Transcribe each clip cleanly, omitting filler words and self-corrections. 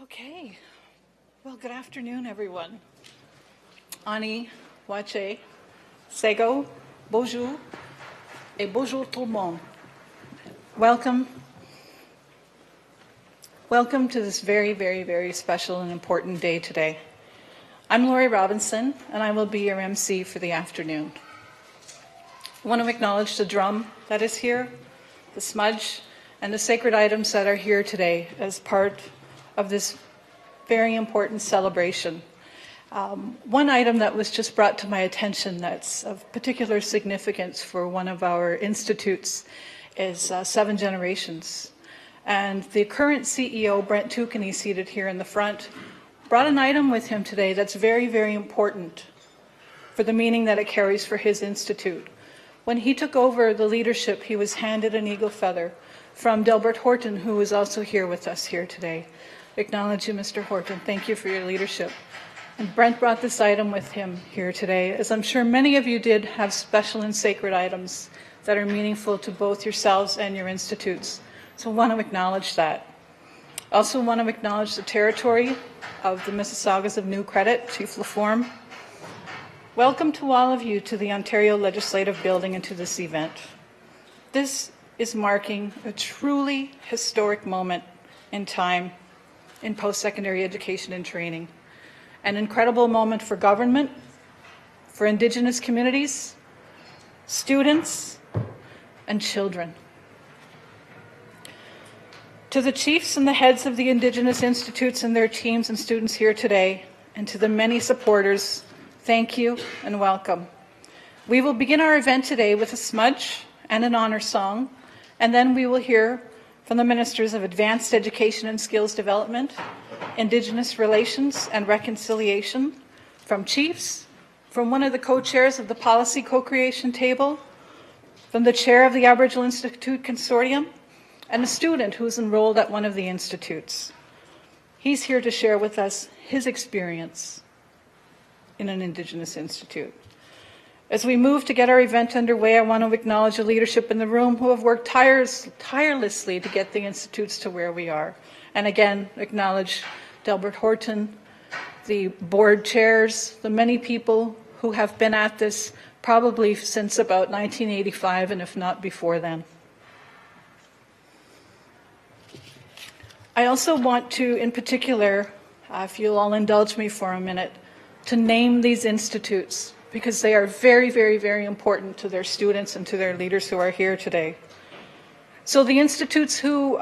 Okay, well, good afternoon, everyone. Ani, Wache, Sego, Bonjour, et bonjour tout le monde. Welcome to this very special and important day today. I'm Lori Robinson, and I will be your MC for the afternoon. I want to acknowledge the drum that is here, the smudge, and the sacred items that are here today as part of this very important celebration. One item that was just brought to my attention that's of particular significance for one of our institutes is 7 Generations. And the current CEO, Brent Tukany, seated here in the front, brought an item with him today that's very important for the meaning that it carries for his institute. When he took over the leadership, he was handed an eagle feather from Delbert Horton, who is also here with us here today. Acknowledge you, Mr. Horton. Thank you for your leadership. And Brent brought this item with him here today, as I'm sure many of you did have special and sacred items that are meaningful to both yourselves and your institutes. So I want to acknowledge that. I also want to acknowledge the territory of the Mississaugas of New Credit, Chief Laforme. Welcome to all of you to the Ontario Legislative Building and to this event. This is marking a truly historic moment in time in post-secondary education and training. An incredible moment for government, for Indigenous communities, students, and children. To the chiefs and the heads of the Indigenous Institutes and their teams and students here today, and to the many supporters, thank you and welcome. We will begin our event today with a smudge and an honor song, and then we will hear from the Ministers of Advanced Education and Skills Development, Indigenous Relations and Reconciliation, from chiefs, from one of the co-chairs of the Policy Co-Creation Table, from the chair of the Aboriginal Institutes Consortium, and a student who's enrolled at one of the institutes. He's here to share with us his experience in an Indigenous institute. As we move to get our event underway, I want to acknowledge the leadership in the room who have worked tirelessly to get the institutes to where we are. And again, acknowledge Delbert Horton, the board chairs, the many people who have been at this probably since about 1985, and if not before then. I also want to, in particular, if you'll all indulge me for a minute, to name these institutes, because they are very important to their students and to their leaders who are here today. So the institutes who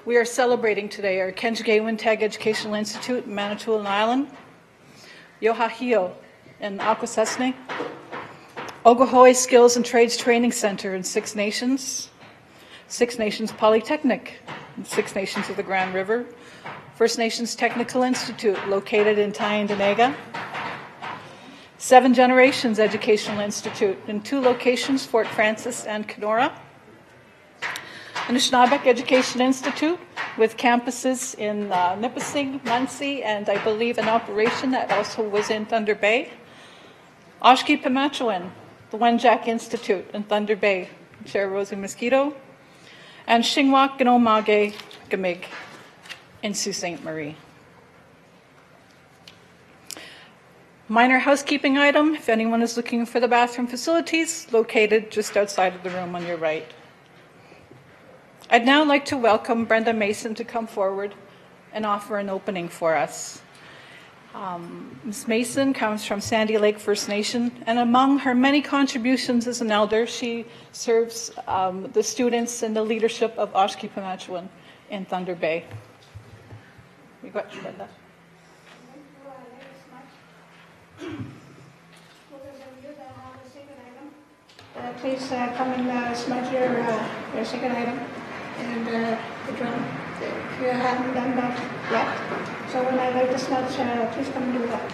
we are celebrating today are Kenjigewintag Educational Institute in Manitoulin Island, Yohahio in Akwesasne, Oglahoi Skills and Trades Training Center in Six Nations Polytechnic in Six Nations of the Grand River, First Nations Technical Institute located in Tyendinaga, 7 Generations Educational Institute in 2 locations, Fort Frances and Kenora, Anishinaabeg Education Institute with campuses in Nipissing, Muncie, and I believe an operation that also was in Thunder Bay, Oshkosh Pimachouin, the Wenjack Institute in Thunder Bay, Chair Rosie Mosquito, and Shingwak Ganomage Gamig in Sault Ste. Marie. Minor housekeeping item, if anyone is looking for the bathroom facilities, located just outside of the room on your right. I'd now like to welcome Brenda Mason to come forward and offer an opening for us. Ms. Mason comes from Sandy Lake First Nation, and among her many contributions as an elder, she serves the students and the leadership of Oshkosh Pimachouin in Thunder Bay. You got you, Brenda. Please come and smudge your second item and the drum. You haven't done that yet. So when I like to smudge, please come and do that.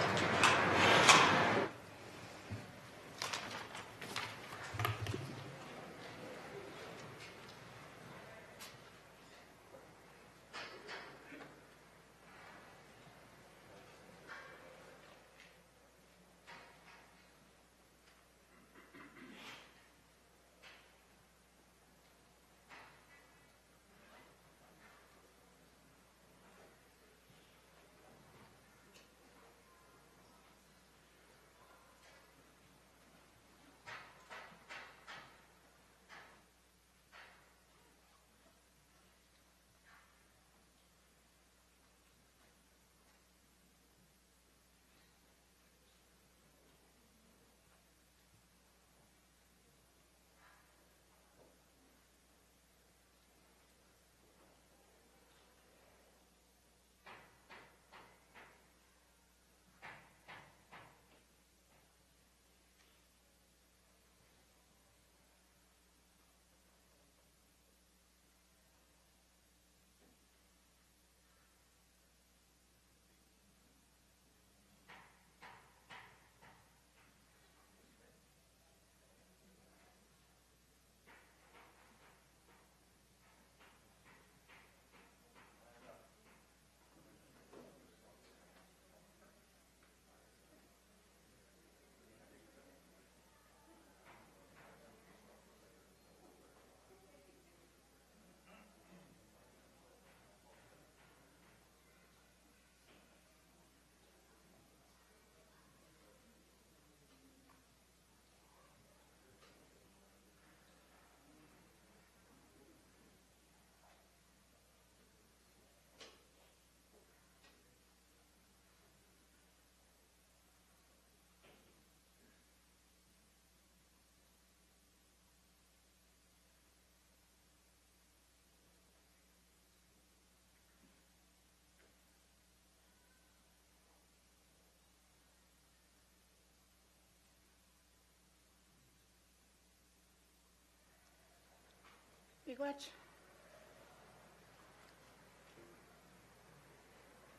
Bigwatch.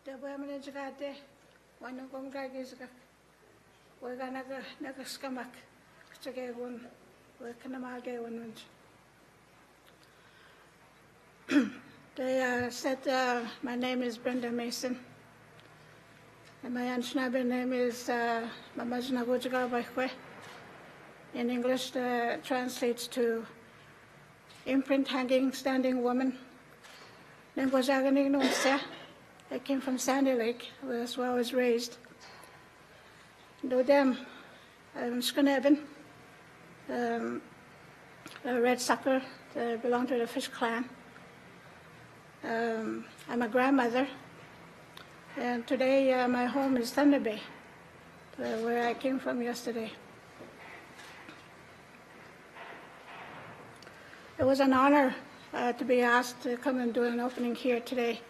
Deb Matthews, one of them is we're going to scamak. They said my name is Brenda Mason, and my Anishinaabe name is Mamajna Gujagar Baikwe. In English, translates to imprint hanging standing woman. I came from Sandy Lake, that's where I was raised. Do them, I'm Skuneben, a red sucker that belonged to the fish clan. I'm a grandmother, and today my home is Thunder Bay, where I came from yesterday. It was an honor to be asked to come and do an opening here today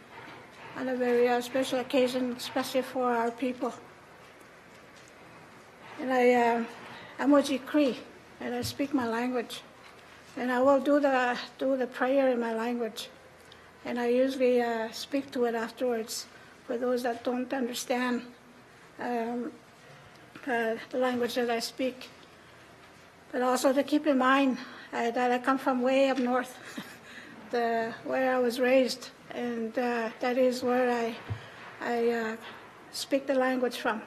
on a very special occasion, especially for our people. And I'm Oji Cree, and I speak my language. And I will do the prayer in my language. And I usually speak to it afterwards for those that don't understand the language that I speak. But also to keep in mind that I come from way up north, where I was raised, and that is where I speak the language from.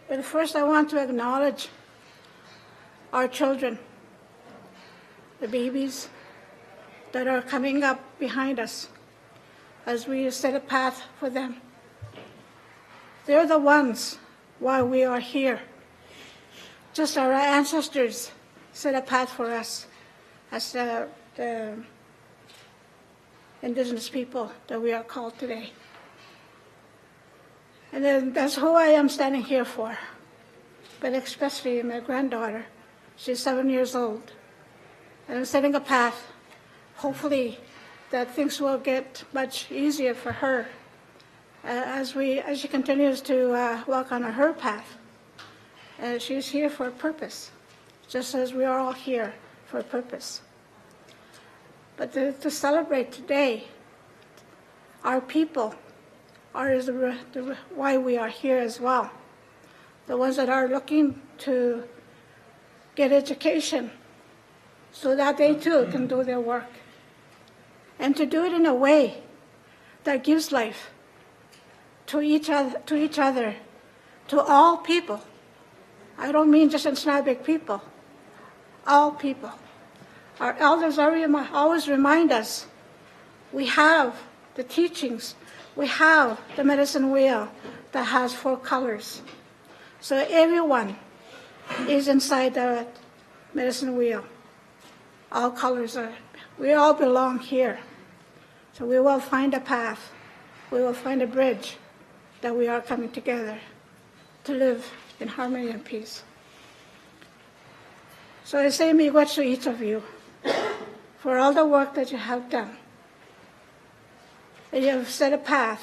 But first I want to acknowledge our children, the babies that are coming up behind us as we set a path for them. They're the ones why we are here. Just our ancestors set a path for us as the Indigenous people that we are called today. And then that's who I am standing here for, but especially my granddaughter. She's 7 years old. And I'm setting a path, hopefully that things will get much easier for her as she continues to walk on her path. She's here for a purpose, just as we are all here for a purpose. But to celebrate today, our people is why we are here as well. The ones that are looking to get education so that they too can do their work. And to do it in a way that gives life to each other, to all people. I don't mean just Anishinaabe people, all people. Our elders always remind us we have the teachings, we have the medicine wheel that has 4 colors. So everyone is inside the medicine wheel. All colors we all belong here. So we will find a path, we will find a bridge that we are coming together to live in harmony and peace. So I say miigwech to each of you for all the work that you have done. And you have set a path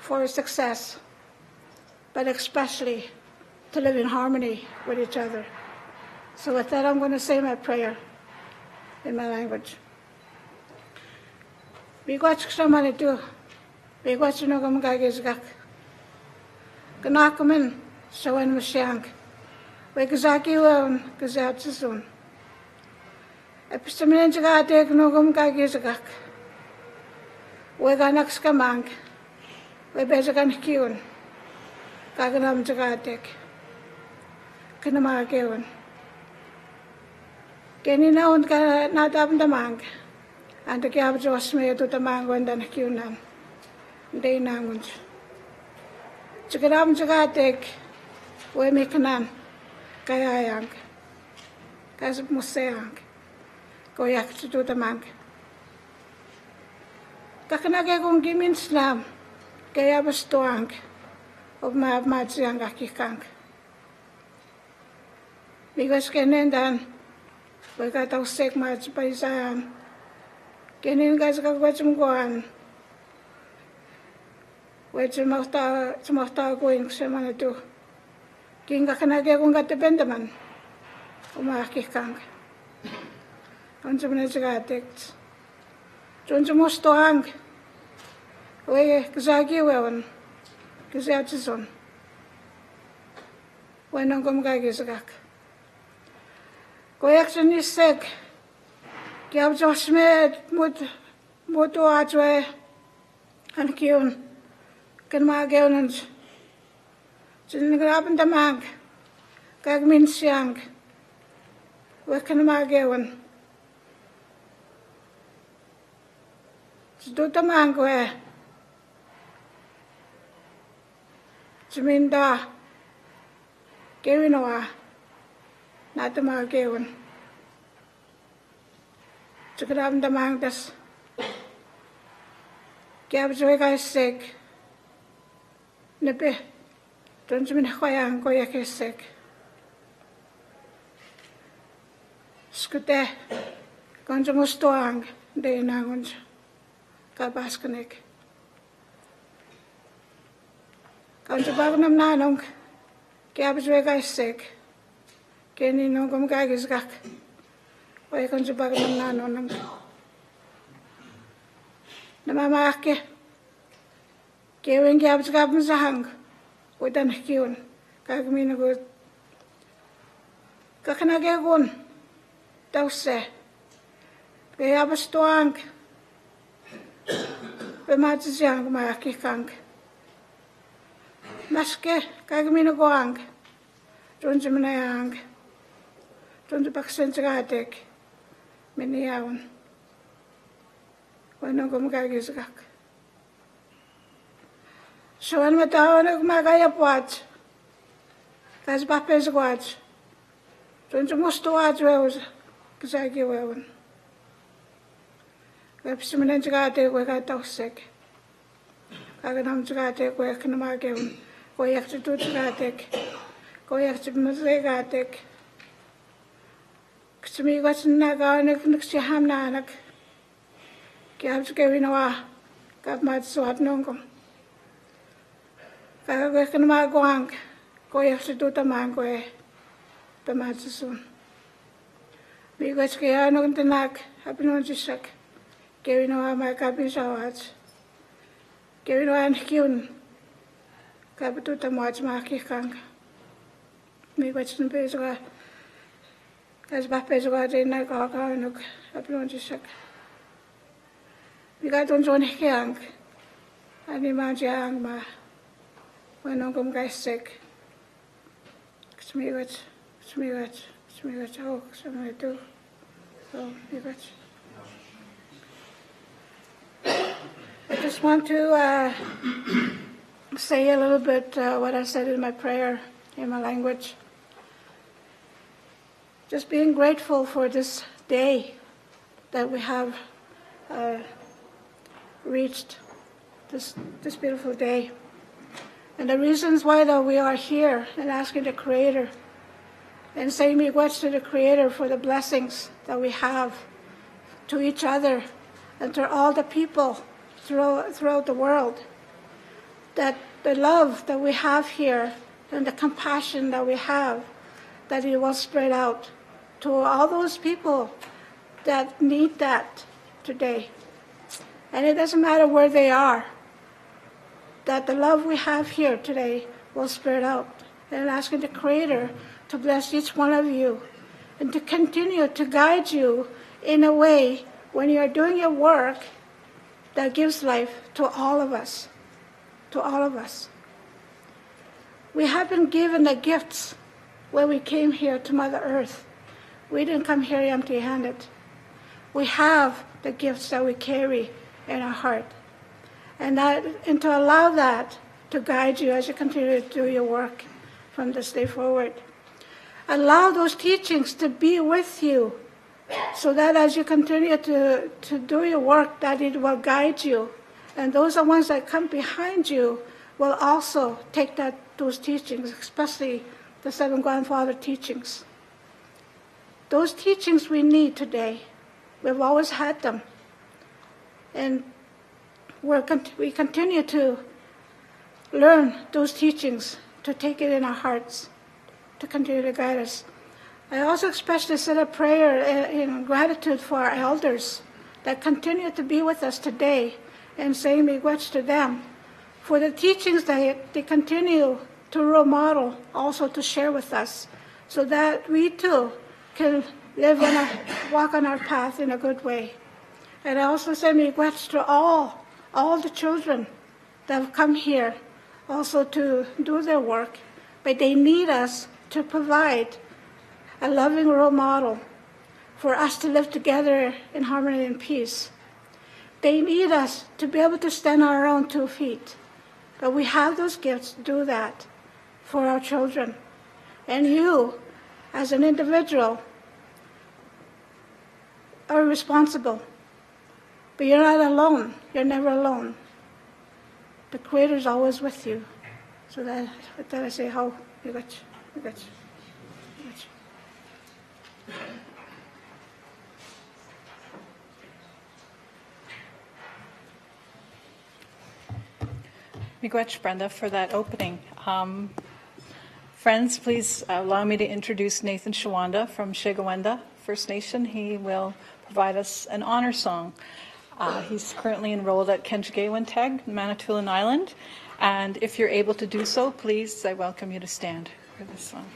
for success, but especially to live in harmony with each other. So with that, I'm going to say my prayer in my language. Miigwech k'shamanitu, miigwech nogam gagizgak. Ganakaman shawan mashiang, we gazaki wan gazatzun. Epistamin jagatek nogam gagizgak. We ganak skamang, we bezagan kiun, gaganam jagatek, kanamagewan. Kenina und ka nadam damang, and the gab jos me to the mango and then kiunan, day nangunj. Jagadam jagatek, we mekanan, kayayang, kazab musayang, goyak to do the mang. Kakanage kong gimin slam, kaya bastuang, of my matsiang akikang. Because kenendan, we got our sick much by Zion. Kenin guys got what some going. Where's your mouth going, Semanatu? Kinga kanage kunga te bendaman. Umakikang. Onzo menezagatek. Jonzo mostoang. Oye, kazagi wewan. Kazatizon. Wenong kumgagizagak. Koyak sinisek. Kiab josmed mutu ajwe. Ankiun. Kenmageunans. Singraben damang. Kagmin siang. Wekenmageun. Sdutamang we. Siminda. Gewinoa. Natamageun. Singraben damang das. Kiab jwe sek. Nebe. Don't you mean Hoyang Goyakisek? Scute, Gonjamustoang, de Nagunj, Kabaskanik. Gonjabagnum Nanung, Gabswegaisek, Kenny Nogum Gagizgak, Oy Gonjabagnum Nanonum. Namamake, Gavin Gabsgabmzahang. Udan kiun, kagmin good. Kakanagegun, tause. Gayabastuang. Bematzang makikang. Maske, kagmin goang. Runjimanayang. Runjibaksenjagatek. Miniaun. Wanogum gagizgak. Soan matao nagmagaya puat. Tas bapes guat. Tunjo mustuat weus. Kizagi weun. Gapsimanan jagate wegatosek. Kaganam jagate wekanamageun. Koyak tu jagatek. Koyak mazregatek. Ksimigas naganek nuksiham nanak. Kiabs gawinawa. Kapmat suat nongkom. Kaya kan maguang, koyak si tuta mangkoe, pamatasun. Bigas kaya nung tanak, hapinon sisak, kaya winawa may kapisawats. Kaya winawa nakiyon, kaya tuta mwats makikang. Bigas ng peso ka, kasi ba peso ka rin na kakaanok, hapinon sisak. Bigas tong sonikiyang, animan siyang ma. When I'm guys sick, smiwać, oh, some do. So, I just want to say a little bit what I said in my prayer in my language. Just being grateful for this day that we have reached, this beautiful day. And the reasons why that we are here and asking the Creator and saying regrets to the Creator for the blessings that we have to each other and to all the people throughout the world. That the love that we have here and the compassion that we have, that it will spread out to all those people that need that today. And it doesn't matter where they are. That the love we have here today will spread out. And asking the Creator to bless each one of you and to continue to guide you in a way when you are doing your work that gives life to all of us. To all of us. We have been given the gifts when we came here to Mother Earth. We didn't come here empty-handed. We have the gifts that we carry in our heart. And to allow that to guide you as you continue to do your work from this day forward. Allow those teachings to be with you so that as you continue to do your work, that it will guide you. And those are ones that come behind you will also take those teachings, especially the seven grandfather teachings. Those teachings we need today. We've always had them. And we continue to learn those teachings, to take it in our hearts, to continue to guide us. I also especially said a prayer in gratitude for our elders that continue to be with us today, and saying miigwech to them for the teachings that they continue to role model, also to share with us, so that we too can walk on our path in a good way. And I also say miigwech to all the children that have come here also to do their work, but they need us to provide a loving role model for us to live together in harmony and peace. They need us to be able to stand on our own 2 feet. But we have those gifts to do that for our children. And you, as an individual, are responsible. But you're not alone. You're never alone. The Creator is always with you. So with that I say, how miigwech, miigwech, miigwech. Miigwech, Brenda, for that opening. Friends, please allow me to introduce Nathan Shawanda from Shigawenda First Nation. He will provide us an honor song. He's currently enrolled at Kenjigewanteg, Manitoulin Island. And if you're able to do so, please, I welcome you to stand for this song.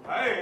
Hey,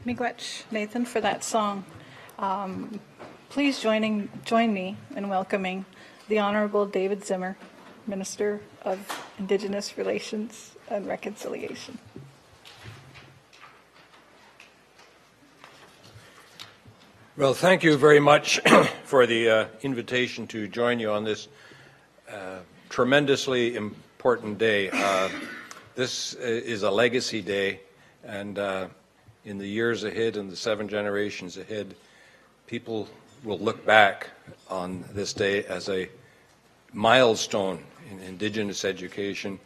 Miigwech, Nathan, for that song. Please join me in welcoming the Honorable David Zimmer, Minister of Indigenous Relations and Reconciliation. Well, thank you very much for the invitation to join you on this tremendously important day. This is a legacy day, and in the years ahead and the 7 generations ahead, people will look back on this day as a milestone in Indigenous education,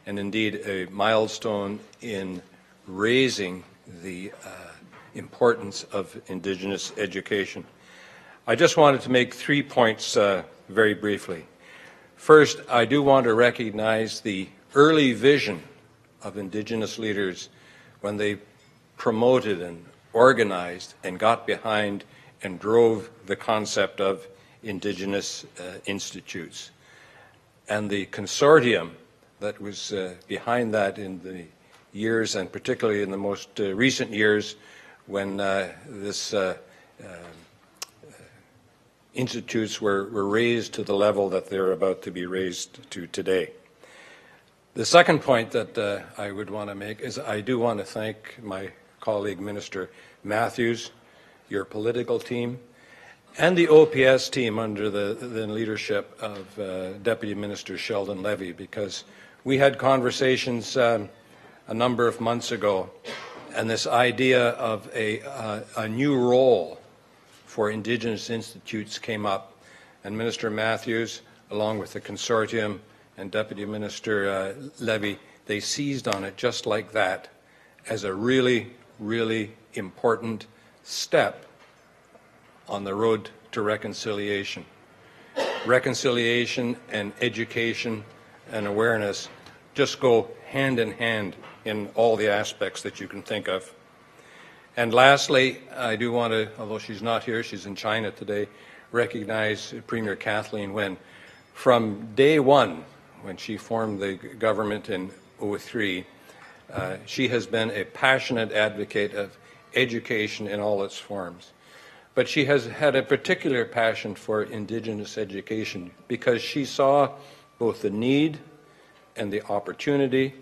and indeed a milestone in raising the importance of Indigenous education. I just wanted to make 3 points very briefly. First, I do want to recognize the early vision of Indigenous leaders when they promoted and organized and got behind and drove the concept of Indigenous Institutes. And the consortium that was behind that in the years, and particularly in the most recent years, when this institutes were raised to the level that they're about to be raised to today. The second point that I would want to make is I do want to thank my colleague Minister Matthews, your political team, and the OPS team under the leadership of Deputy Minister Sheldon Levy, because we had conversations a number of months ago, and this idea of a new role for Indigenous Institutes came up, and Minister Matthews, along with the consortium and Deputy Minister Levy, they seized on it just like that as a really, really important step on the road to reconciliation. Reconciliation and education and awareness just go hand in hand in all the aspects that you can think of. And lastly, I do want to, although she's not here, she's in China today, recognize Premier Kathleen Wynne. From day one, when she formed the government in 2003, she has been a passionate advocate of education in all its forms. But she has had a particular passion for Indigenous education because she saw both the need and the opportunity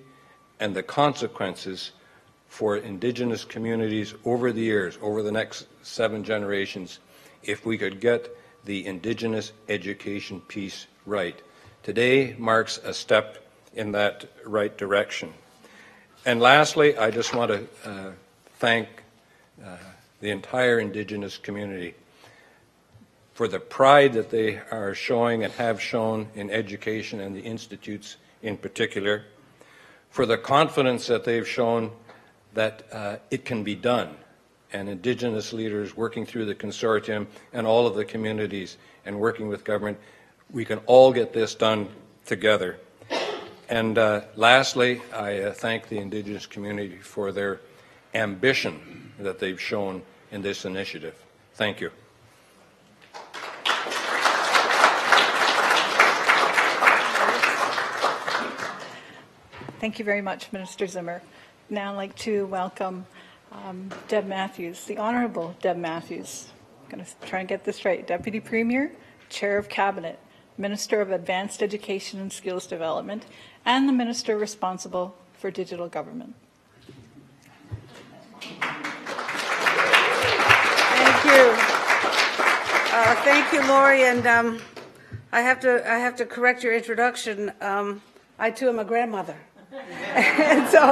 and the consequences for Indigenous communities over the years, over the next 7 generations, if we could get the Indigenous education piece right. Today marks a step in that right direction. And lastly, I just want to thank the entire Indigenous community for the pride that they are showing and have shown in education and the institutes in particular, for the confidence that they've shown that it can be done, and Indigenous leaders working through the consortium and all of the communities and working with government, we can all get this done together. And lastly, I thank the Indigenous community for their ambition that they've shown in this initiative. Thank you. Thank you very much, Minister Zimmer. Now I'd like to welcome Deb Matthews, the Honourable Deb Matthews. I'm going to try and get this right. Deputy Premier, Chair of Cabinet, Minister of Advanced Education and Skills Development, and the Minister responsible for digital government. Thank you. Thank you, Laurie. And I have to correct your introduction. I too am a grandmother, and so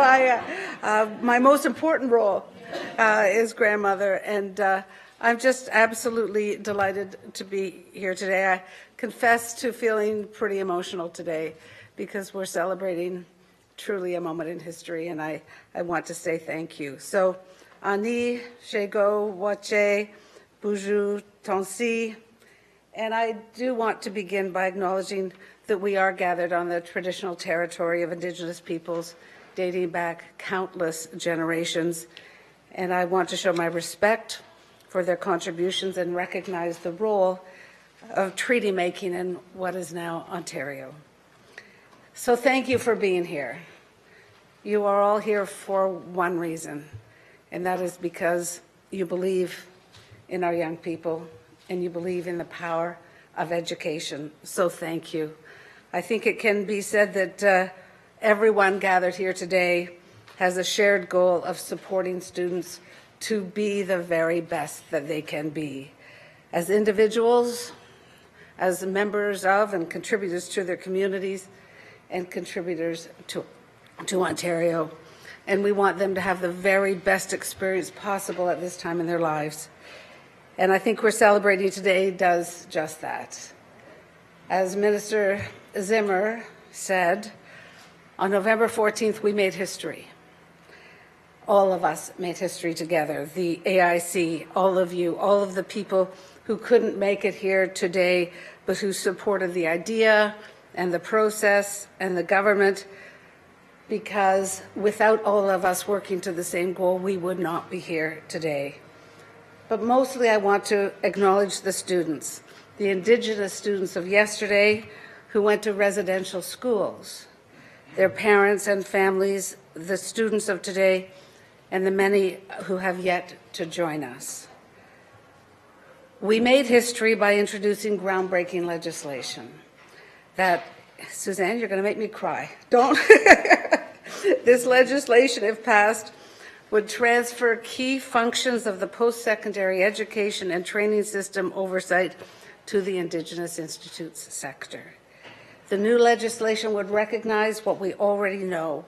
my most important role is grandmother. And I'm just absolutely delighted to be here today. I confess to feeling pretty emotional today because we're celebrating truly a moment in history, and I want to say thank you. So, Ani, Shego, Wache, Buju, Tonsi, and I do want to begin by acknowledging that we are gathered on the traditional territory of Indigenous peoples dating back countless generations, and I want to show my respect for their contributions and recognize the role of treaty making in what is now Ontario. So thank you for being here. You are all here for one reason, and that is because you believe in our young people and you believe in the power of education. So thank you. I think it can be said that everyone gathered here today has a shared goal of supporting students to be the very best that they can be, as individuals, as members of and contributors to their communities, and contributors to Ontario. And we want them to have the very best experience possible at this time in their lives. And I think we're celebrating today does just that. As Minister Zimmer said, on November 14th, we made history. All of us made history together. The AIC, all of you, all of the people who couldn't make it here today, but who supported the idea and the process and the government, because without all of us working to the same goal, we would not be here today. But mostly I want to acknowledge the students, the Indigenous students of yesterday who went to residential schools, their parents and families, the students of today, and the many who have yet to join us. We made history by introducing groundbreaking legislation that, Suzanne, you're going to make me cry. Don't. This legislation, if passed, would transfer key functions of the post-secondary education and training system oversight to the Indigenous Institutes sector. The new legislation would recognize what we already know,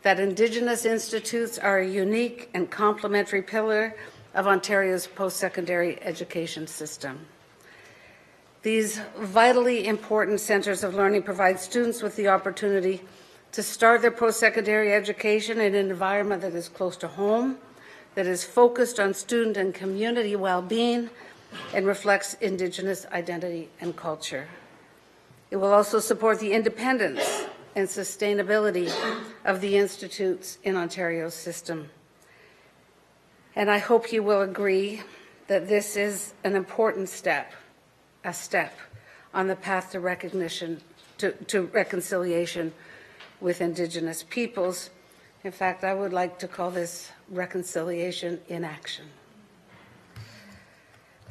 that Indigenous Institutes are a unique and complementary pillar of Ontario's post-secondary education system. These vitally important centres of learning provide students with the opportunity to start their post-secondary education in an environment that is close to home, that is focused on student and community well-being, and reflects Indigenous identity and culture. It will also support the independence and sustainability of the institutes in Ontario's system. And I hope you will agree that this is an important step, a step on the path to recognition, to reconciliation with Indigenous peoples. In fact, I would like to call this reconciliation in action.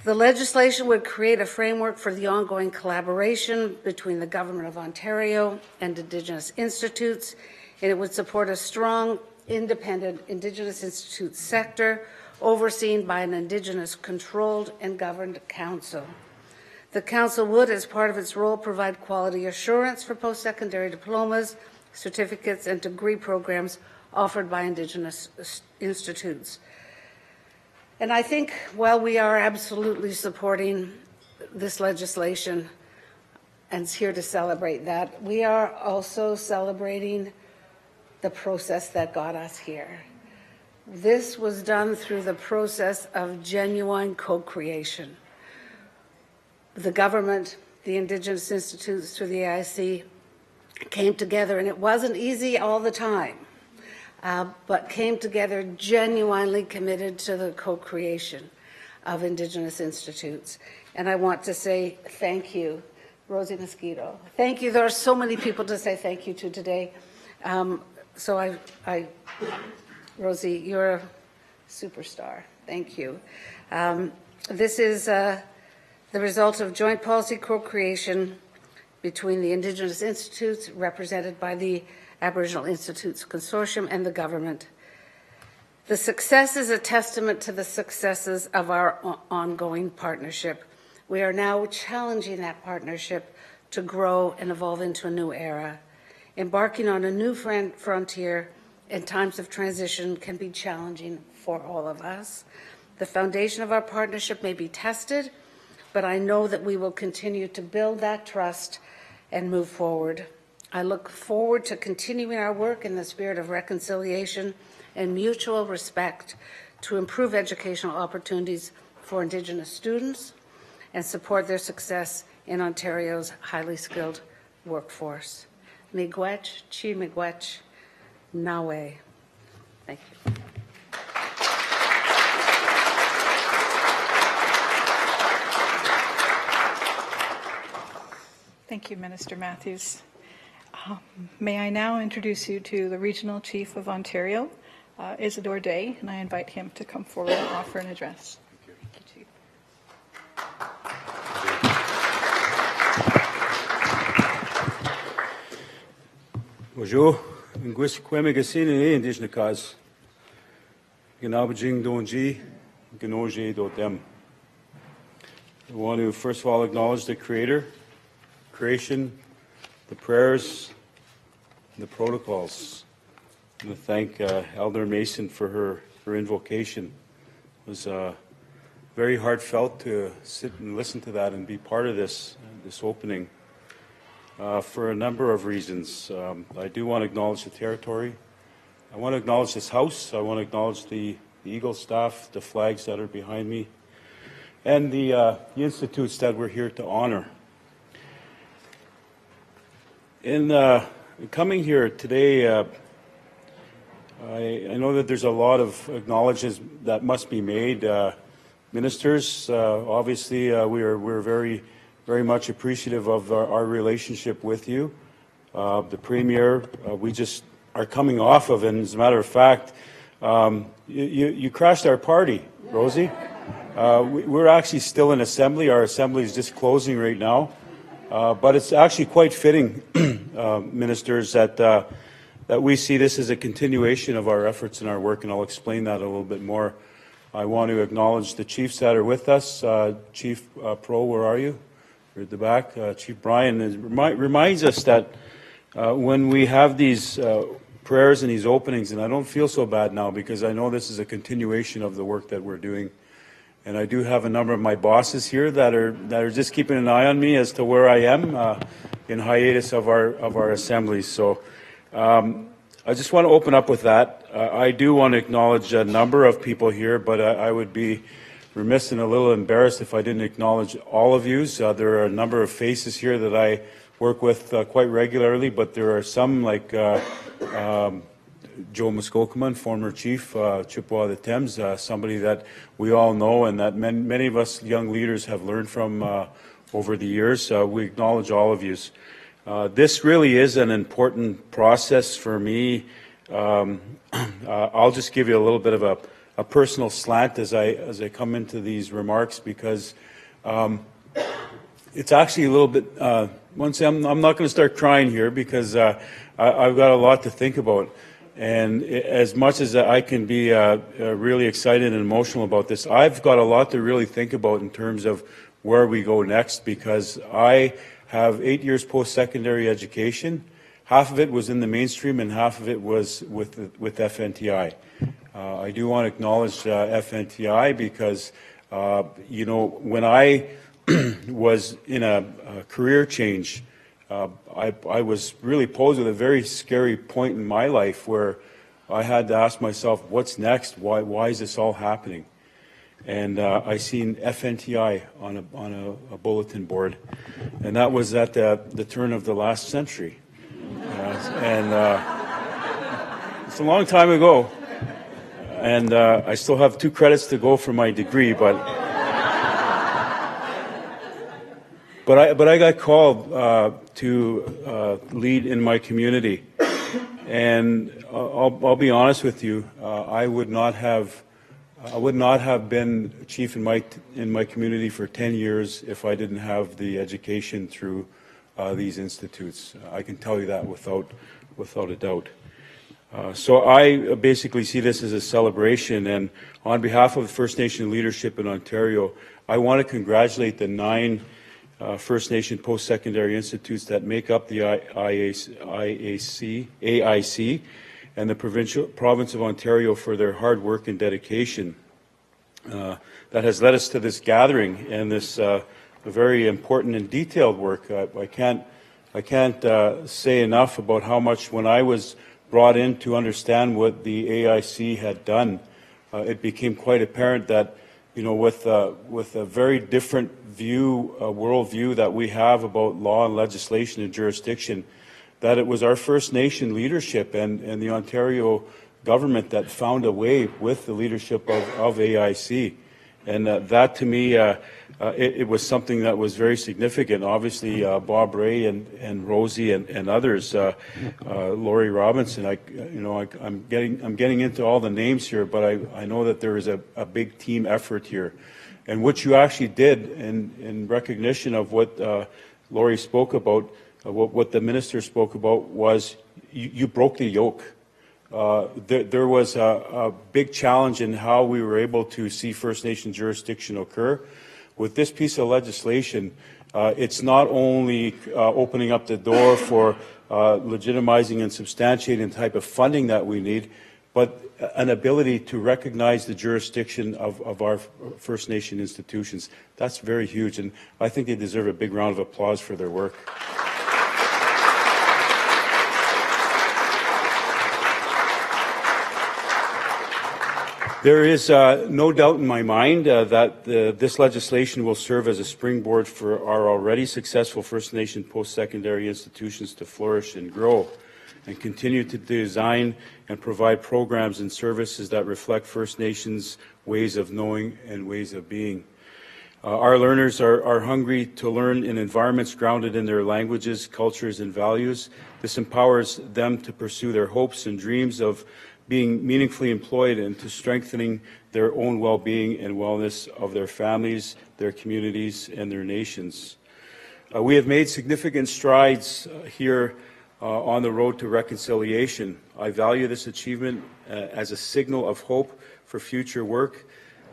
The legislation would create a framework for the ongoing collaboration between the Government of Ontario and Indigenous Institutes, and it would support a strong, independent Indigenous Institutes sector overseen by an Indigenous-controlled and governed council. The council would, as part of its role, provide quality assurance for post-secondary diplomas, certificates, and degree programs offered by Indigenous institutes. And I think while we are absolutely supporting this legislation and is here to celebrate that, we are also celebrating the process that got us here. This was done through the process of genuine co-creation. The government, the Indigenous Institutes through the AIC came together, and it wasn't easy all the time. But came together genuinely committed to the co-creation of Indigenous Institutes. And I want to say thank you, Rosie Mosquito. Thank you. There are so many people to say thank you to today. Rosie, you're a superstar. Thank you. This is the result of joint policy co-creation between the Indigenous Institutes, represented by the Aboriginal Institutes Consortium, and the government. The success is a testament to the successes of our ongoing partnership. We are now challenging that partnership to grow and evolve into a new era. Embarking on a new frontier in times of transition can be challenging for all of us. The foundation of our partnership may be tested, but I know that we will continue to build that trust and move forward. I look forward to continuing our work in the spirit of reconciliation and mutual respect to improve educational opportunities for Indigenous students and support their success in Ontario's highly skilled workforce. Miigwech, chi miigwech, nawe. Thank you. Thank you, Minister Matthews. May I now introduce you to the Regional Chief of Ontario, Isidore Day, and I invite him to come forward and offer an address. Thank you, Chief. Bonjour, Nguis Kweme Gasine Indigenous Cause. Ganabajing Donji, Ganoje Dotem. I want to first of all acknowledge the Creator, creation, the prayers, and the protocols. And to thank Elder Mason for her invocation. It was very heartfelt to sit and listen to that and be part of this opening. For a number of reasons. I do want to acknowledge the territory. I want to acknowledge this House. I want to acknowledge the Eagle staff, the flags that are behind me, and the institutes that we're here to honor. In coming here today, I know that there's a lot of acknowledgements that must be made. Ministers, obviously, we're very much appreciative of our relationship with you. The Premier, we just are coming off of, and as a matter of fact, you crashed our party, Rosie. We're actually still in assembly. Our assembly is just closing right now. But it's actually quite fitting, ministers, that we see this as a continuation of our efforts and our work, and I'll explain that a little bit more. I want to acknowledge the chiefs that are with us. Chief Pro, where are you? You're at the back. Chief Brian reminds us that when we have these prayers and these openings, and I don't feel so bad now because I know this is a continuation of the work that we're doing. And I do have a number of my bosses here that are just keeping an eye on me as to where I am in hiatus of our assemblies. So I just want to open up with that. I do want to acknowledge a number of people here, but I would be remiss and a little embarrassed if I didn't acknowledge all of you. There are a number of faces here that I work with quite regularly, but there are some like Joe Muskokaman, former chief, Chippewa of the Thames, somebody that we all know and that many of us young leaders have learned from over the years. We acknowledge all of you. This really is an important process for me. I'll just give you a little bit of a personal slant as I come into these remarks because it's actually a little bit. I'm not going to start crying here because I've got a lot to think about. And as much as I can be really excited and emotional about this, I've got a lot to really think about in terms of where we go next because I have 8 years post-secondary education. Half of it was in the mainstream and half of it was with FNTI. I do want to acknowledge FNTI because, when I was in a career change, I was really posed with a very scary point in my life where I had to ask myself, what's next? Why is this all happening? And I seen FNTI on a bulletin board, and that was at the turn of the last century. And it's a long time ago, and I still have 2 credits to go for my degree, but I got called to lead in my community, and I'll be honest with you, I would not have been chief in my community for 10 years if I didn't have the education through these institutes. I can tell you that without a doubt. So I basically see this as a celebration, and on behalf of the First Nation leadership in Ontario, I want to congratulate the 9 First Nation Postsecondary Institutes that make up the AIC and the province of Ontario for their hard work and dedication that has led us to this gathering and this very important and detailed work. I can't say enough about how much when I was brought in to understand what the AIC had done, it became quite apparent that with a very different worldview that we have about law and legislation and jurisdiction, that it was our First Nation leadership and the Ontario government that found a way with the leadership of AIC. And that to me it was something that was very significant. Obviously, Bob Ray and Rosie and others, Laurie Robinson. I'm getting into all the names here, but I know that there is a big team effort here, and what you actually did in recognition of what Laurie spoke about, what the minister spoke about, was you broke the yoke. There was a big challenge in how we were able to see First Nation jurisdiction occur. With this piece of legislation, it's not only opening up the door for legitimizing and substantiating the type of funding that we need, but an ability to recognize the jurisdiction of our First Nation institutions. That's very huge, and I think they deserve a big round of applause for their work. There is no doubt in my mind that this legislation will serve as a springboard for our already successful First Nation post-secondary institutions to flourish and grow, and continue to design and provide programs and services that reflect First Nations ways of knowing and ways of being. Our learners are hungry to learn in environments grounded in their languages, cultures, and values. This empowers them to pursue their hopes and dreams of being meaningfully employed and to strengthening their own well-being and wellness of their families, their communities, and their nations. We have made significant strides here on the road to reconciliation. I value this achievement as a signal of hope for future work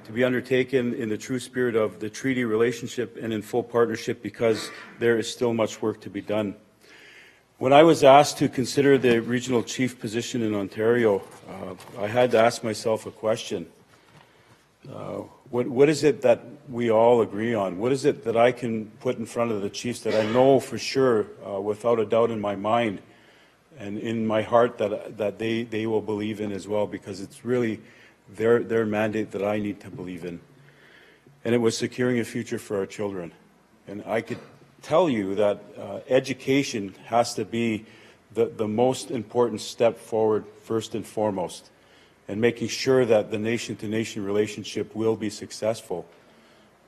to be undertaken in the true spirit of the treaty relationship and in full partnership, because there is still much work to be done. When I was asked to consider the regional chief position in Ontario, I had to ask myself a question. What is it that we all agree on? What is it that I can put in front of the chiefs that I know for sure, without a doubt in my mind and in my heart, that they will believe in as well, because it's really their mandate that I need to believe in. And it was securing a future for our children. And I could tell you that education has to be the most important step forward, first and foremost, and making sure that the nation-to-nation relationship will be successful.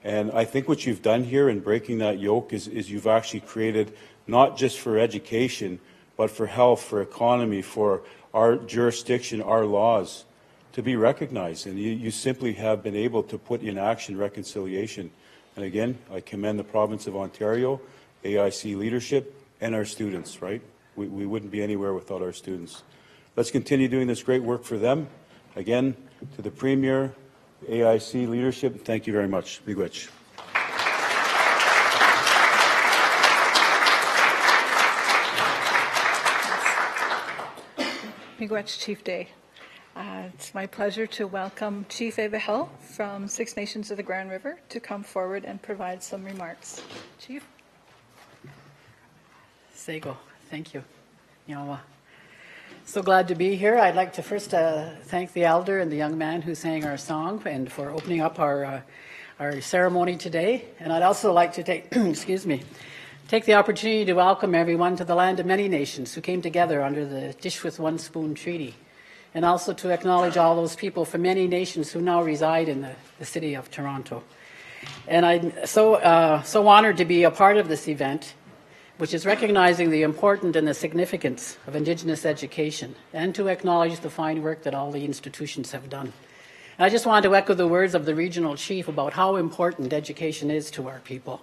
And I think what you've done here in breaking that yoke is you've actually created, not just for education, but for health, for economy, for our jurisdiction, our laws, to be recognized. And you simply have been able to put in action reconciliation. And again, I commend the province of Ontario, AIC leadership, and our students, right? We wouldn't be anywhere without our students. Let's continue doing this great work for them. Again, to the Premier, AIC leadership, thank you very much. Miigwech. Miigwech, Chief Day. It's my pleasure to welcome Chief Ava Hill from Six Nations of the Grand River to come forward and provide some remarks. Chief? Sego, thank you. Nyawa. So glad to be here. I'd like to first thank the elder and the young man who sang our song and for opening up our ceremony today. And I'd also like to take, take the opportunity to welcome everyone to the land of many nations who came together under the Dish with One Spoon Treaty, and also to acknowledge all those people from many nations who now reside in the city of Toronto. And I'm so honored to be a part of this event, which is recognizing the importance and the significance of Indigenous education, and to acknowledge the fine work that all the institutions have done. And I just wanted to echo the words of the regional chief about how important education is to our people.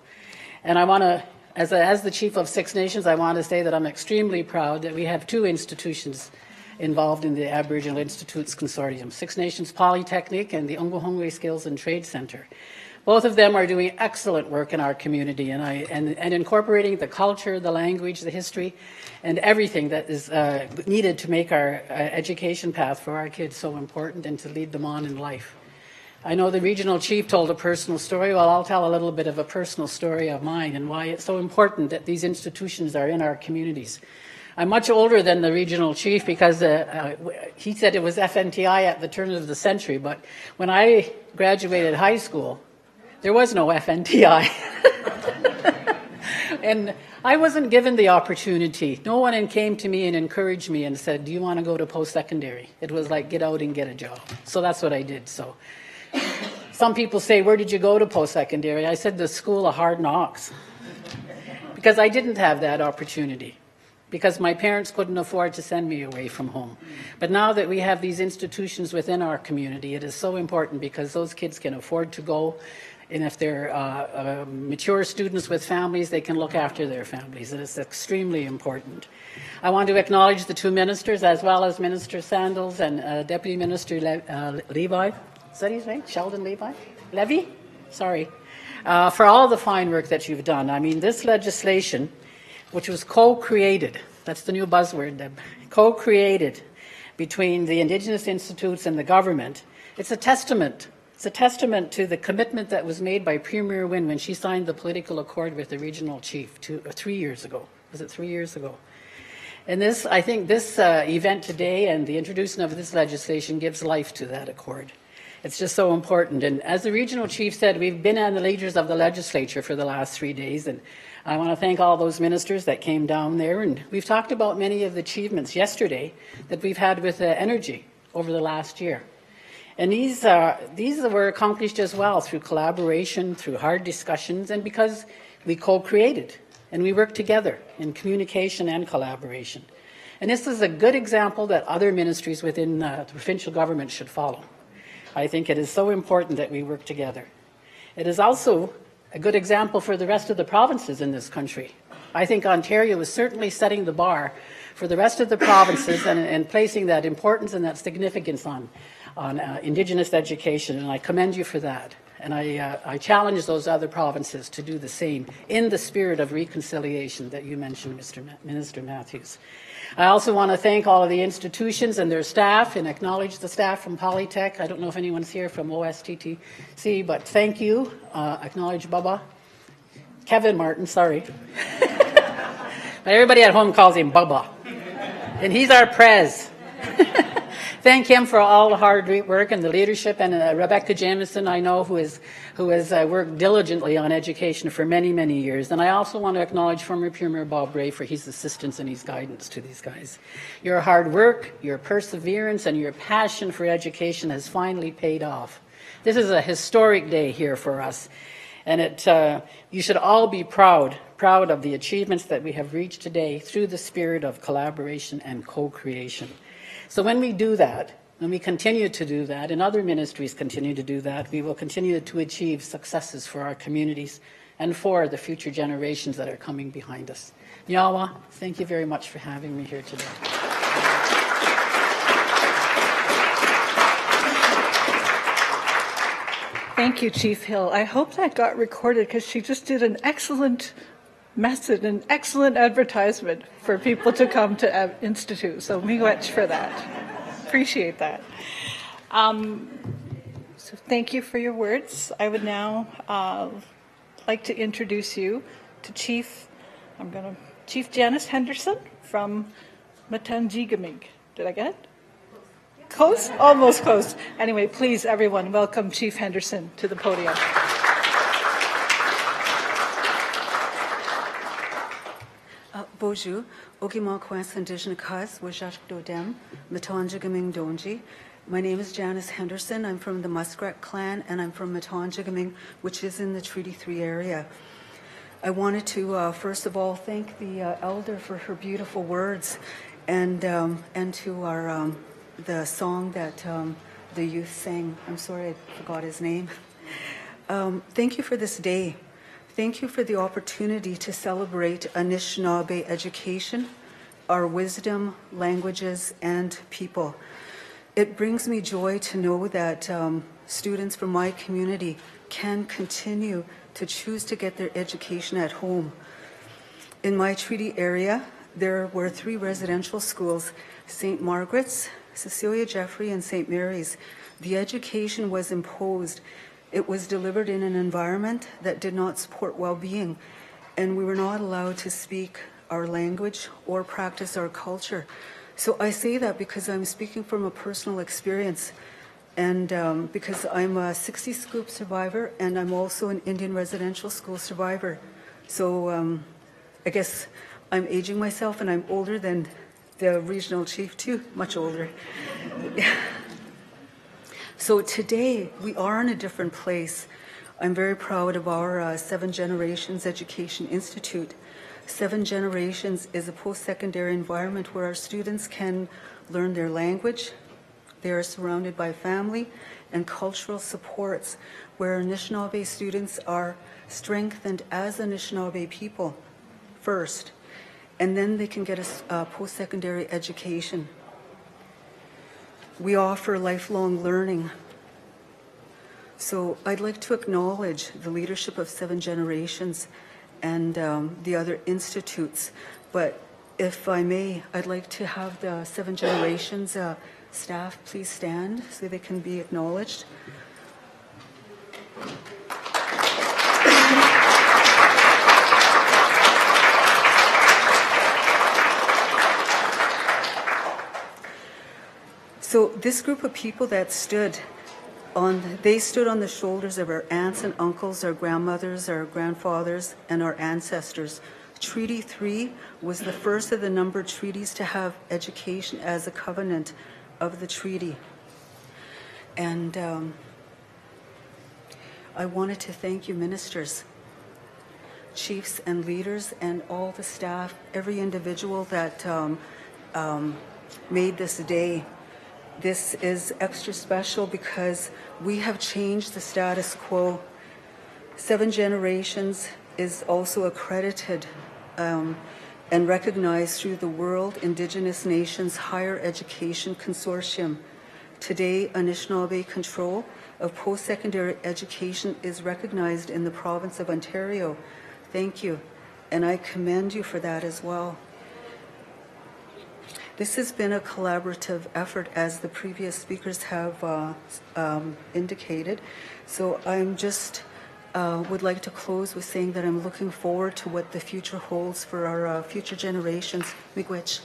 And I want to, as the chief of Six Nations, I want to say that I'm extremely proud that we have two institutions involved in the Aboriginal Institutes Consortium, Six Nations Polytechnic and the Unguhungwe Skills and Trade Centre. Both of them are doing excellent work in our community and incorporating the culture, the language, the history, and everything that is needed to make our education path for our kids so important and to lead them on in life. I know the regional chief told a personal story. Well, I'll tell a little bit of a personal story of mine and why it's so important that these institutions are in our communities. I'm much older than the regional chief because he said it was FNTI at the turn of the century, but when I graduated high school, there was no FNTI. And I wasn't given the opportunity. No one came to me and encouraged me and said, do you want to go to post-secondary? It was like, get out and get a job. So that's what I did. So Some people say, where did you go to post-secondary? I said, the School of Hard Knocks. Because I didn't have that opportunity. Because my parents couldn't afford to send me away from home. But now that we have these institutions within our community, it is so important because those kids can afford to go. And if they're mature students with families, they can look after their families. And it's extremely important. I want to acknowledge the two ministers, as well as Minister Sandals and Deputy Minister Levi. Is that his name? Sheldon Levi? Levy? Sorry. For all the fine work that you've done. I mean, this legislation, which was co-created, that's the new buzzword, Deb, co-created between the Indigenous Institutes and the government, it's a testament. It's a testament to the commitment that was made by Premier Wynne when she signed the political accord with the regional chief 3 years ago. Was it 3 years ago? And this, I think this event today and the introduction of this legislation gives life to that accord. It's just so important. And as the regional chief said, we've been on the leaders of the legislature for the last 3 days. And I want to thank all those ministers that came down there. And we've talked about many of the achievements yesterday that we've had with energy over the last year. And these were accomplished as well through collaboration, through hard discussions, and because we co-created and we worked together in communication and collaboration. And this is a good example that other ministries within the provincial government should follow. I think it is so important that we work together. It is also a good example for the rest of the provinces in this country. I think Ontario is certainly setting the bar for the rest of the provinces and placing that importance and that significance on Indigenous education, and I commend you for that. And I challenge those other provinces to do the same in the spirit of reconciliation that you mentioned, Minister Matthews. I also want to thank all of the institutions and their staff and acknowledge the staff from Polytech. I don't know if anyone's here from OSTTC, but thank you. Acknowledge Bubba. Kevin Martin, sorry. But everybody at home calls him Bubba. And he's our prez. Thank him for all the hard work and the leadership, and Rebecca Jamieson, I know, who has worked diligently on education for many, many years. And I also want to acknowledge former Premier Bob Ray for his assistance and his guidance to these guys. Your hard work, your perseverance, and your passion for education has finally paid off. This is a historic day here for us, and you should all be proud of the achievements that we have reached today through the spirit of collaboration and co-creation. So when we do that, when we continue to do that, and other ministries continue to do that, we will continue to achieve successes for our communities and for the future generations that are coming behind us. Nyawa, thank you very much for having me here today. Thank you, Chief Hill. I hope that got recorded because she just did an excellent message, an excellent advertisement for people to come to Institute. So miigwech for that. Appreciate that. So thank you for your words. I would now like to introduce you to Chief Janice Henderson from Matangigamig. Did I get it? Close? Almost close. Anyway, please, everyone, welcome Chief Henderson to the podium. Bonjour, Ogima Kwes Indigenous Kaz, Wajak Dodem, Matangigaming Donji. My name is Janice Henderson. I'm from the Muskrat clan, and I'm from Matangigaming, which is in the Treaty 3 area. I wanted to, first of all, thank the elder for her beautiful words, and to our the song that the youth sang. I'm sorry, I forgot his name. Thank you for this day. Thank you for the opportunity to celebrate Anishinaabe education, our wisdom, languages, and people. It brings me joy to know that students from my community can continue to choose to get their education at home. In my treaty area, there were 3 residential schools, St. Margaret's, Cecilia Jeffrey, and St. Mary's. The education was imposed. It was delivered in an environment that did not support well-being, and we were not allowed to speak our language or practice our culture. So I say that because I'm speaking from a personal experience, and because I'm a 60 Scoop survivor, and I'm also an Indian residential school survivor. So I guess I'm aging myself, and I'm older than the regional chief too, much older. So today, we are in a different place. I'm very proud of our Seven Generations Education Institute. Seven Generations is a post-secondary environment where our students can learn their language. They are surrounded by family and cultural supports, where Anishinaabe students are strengthened as Anishinaabe people first, and then they can get a post-secondary education. We offer lifelong learning. So I'd like to acknowledge the leadership of Seven Generations and the other institutes. But if I may, I'd like to have the Seven Generations staff please stand so they can be acknowledged. So this group of people that stood on the shoulders of our aunts and uncles, our grandmothers, our grandfathers, and our ancestors. Treaty 3 was the first of the numbered treaties to have education as a covenant of the treaty. And I wanted to thank you, ministers, chiefs and leaders, and all the staff, every individual that made this day. This is extra special because we have changed the status quo. Seven Generations is also accredited and recognized through the World Indigenous Nations Higher Education Consortium. Today, Anishinaabe control of post-secondary education is recognized in the province of Ontario. Thank you, and I commend you for that as well. This has been a collaborative effort, as the previous speakers have indicated. So I'm just would like to close with saying that I'm looking forward to what the future holds for our future generations. Miigwech.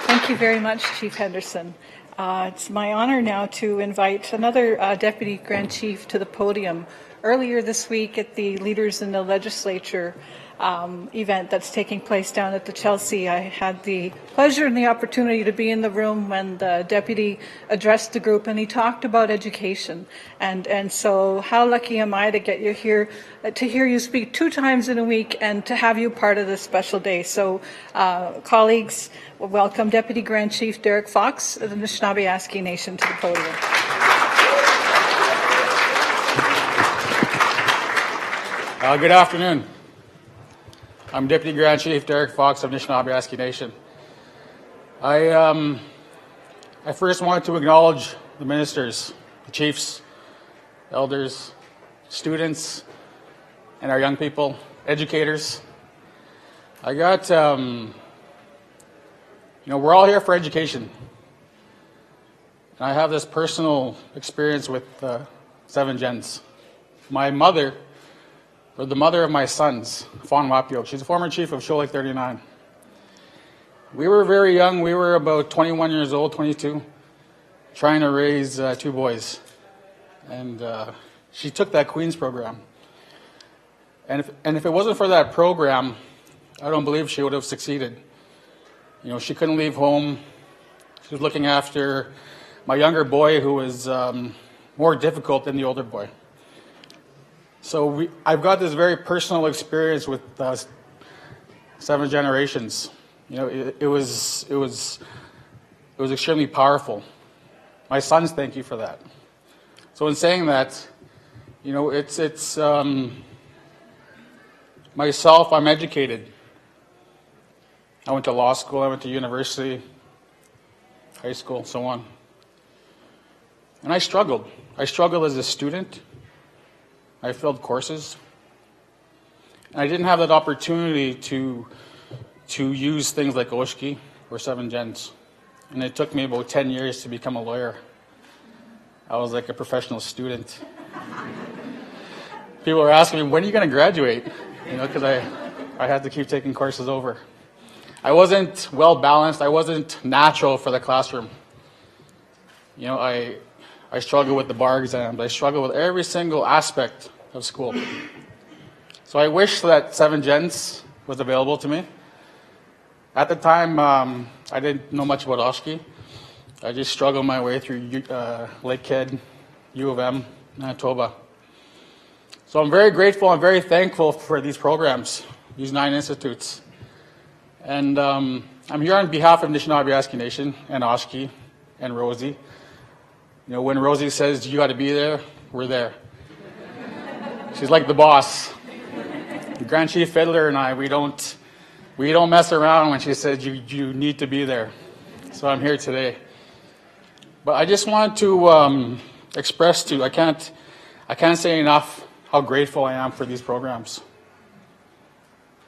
Thank you very much, Chief Henderson. It's my honor now to invite another Deputy Grand Chief to the podium. Earlier this week at the Leaders in the Legislature event that's taking place down at the Chelsea, I had the pleasure and the opportunity to be in the room when the deputy addressed the group, and he talked about education. And so how lucky am I to get you here, to hear you speak 2 times in a week and to have you part of this special day. So colleagues, welcome Deputy Grand Chief Derek Fox of the Anishinaabe Nation to the podium. Good afternoon. I'm Deputy Grand Chief Derek Fox of Anishinaabe Nation. I first wanted to acknowledge the ministers, the chiefs, elders, students, and our young people, educators. I got, we're all here for education. And I have this personal experience with Seven Gens. My mother, or the mother of my sons, Fawn Wapio. She's a former chief of Shoal Lake 39. We were very young. We were about 21 years old, 22, trying to raise 2 boys. And she took that Queen's program. And if it wasn't for that program, I don't believe she would have succeeded. She couldn't leave home. She was looking after my younger boy, who was more difficult than the older boy. So I've got this very personal experience with Seven Generations. It was extremely powerful. My sons thank you for that. So in saying that, it's myself. I'm educated. I went to law school. I went to university, high school, so on. And I struggled. I struggled as a student. I failed courses, and I didn't have that opportunity to use things like Oshki or Seven Gens. And it took me about 10 years to become a lawyer. I was like a professional student. People were asking me, when are you going to graduate? Because I had to keep taking courses over. I wasn't well balanced. I wasn't natural for the classroom. I struggled with the bar exams. I struggled with every single aspect of school. So I wish that Seven Gens was available to me. At the time, I didn't know much about Oshkosh. I just struggled my way through Lakehead, U of M, Manitoba. So I'm very grateful and very thankful for these programs, these 9 institutes. And I'm here on behalf of Anishinaabe Nation and Oshkosh and Rosie. You know, when Rosie says, you got to be there, we're there. She's like the boss. The Grand Chief Fiddler and I, we don't mess around when she says you need to be there. So I'm here today. But I just want to express to, I can't say enough how grateful I am for these programs.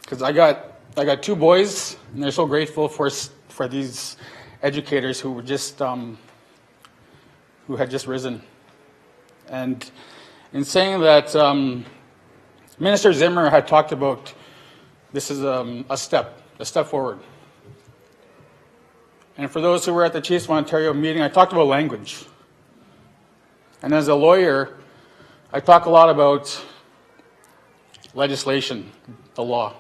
Because I got 2 boys, and they're so grateful for these educators who were just who had just risen. And in saying that, Minister Zimmer had talked about this is a step forward. And for those who were at the Chiefs of Ontario meeting, I talked about language. And as a lawyer, I talk a lot about legislation, the law.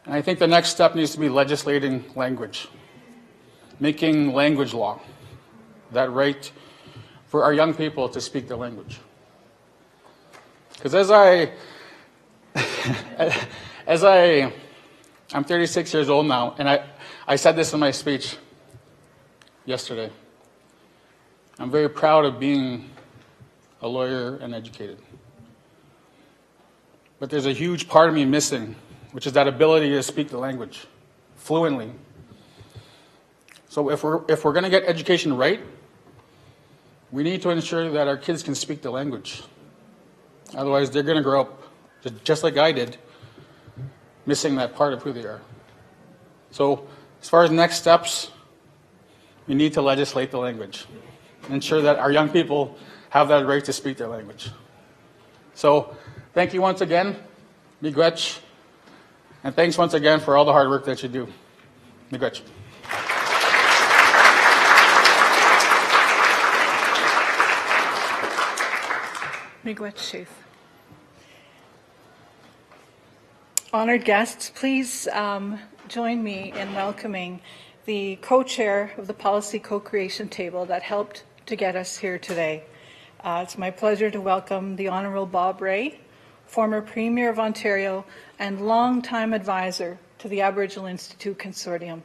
And I think the next step needs to be legislating language, making language law, that right for our young people to speak their language. Because I'm 36 years old now, and I said this in my speech yesterday. I'm very proud of being a lawyer and educated. But there's a huge part of me missing, which is that ability to speak the language fluently. So if we're going to get education right, we need to ensure that our kids can speak the language. Otherwise, they're going to grow up, just like I did, missing that part of who they are. So as far as next steps, we need to legislate the language. Ensure that our young people have that right to speak their language. So thank you once again, Miigwech, and thanks once again for all the hard work that you do. Miigwech. Miigwech Chief. Honored guests, please join me in welcoming the co-chair of the policy co-creation table that helped to get us here today. It's my pleasure to welcome the Honourable Bob Rae, former Premier of Ontario and longtime advisor to the Aboriginal Institutes Consortium.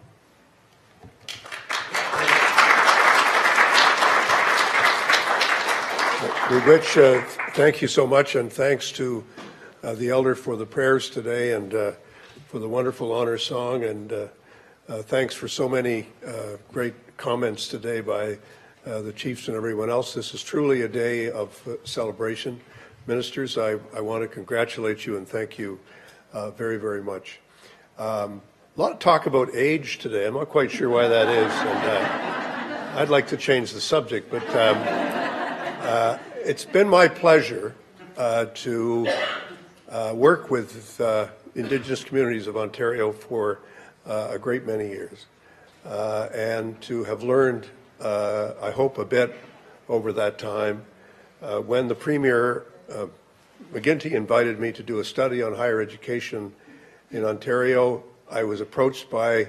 Rich, thank you so much, and thanks to the Elder for the prayers today and for the wonderful honor song, and thanks for so many great comments today by the chiefs and everyone else. This is truly a day of celebration. Ministers, I want to congratulate you and thank you very, very much. A lot of talk about age today. I'm not quite sure why that is, and I'd like to change the subject, but it's been my pleasure to work with Indigenous communities of Ontario for a great many years and to have learned, I hope, a bit over that time. When the Premier McGuinty invited me to do a study on higher education in Ontario, I was approached by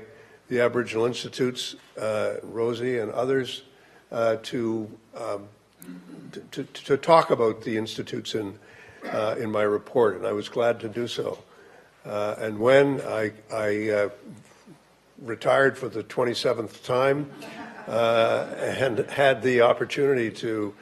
the Aboriginal Institutes, Rosie and others, to talk about the institutes in my report, and I was glad to do so. And when I retired for the 27th time and had the opportunity to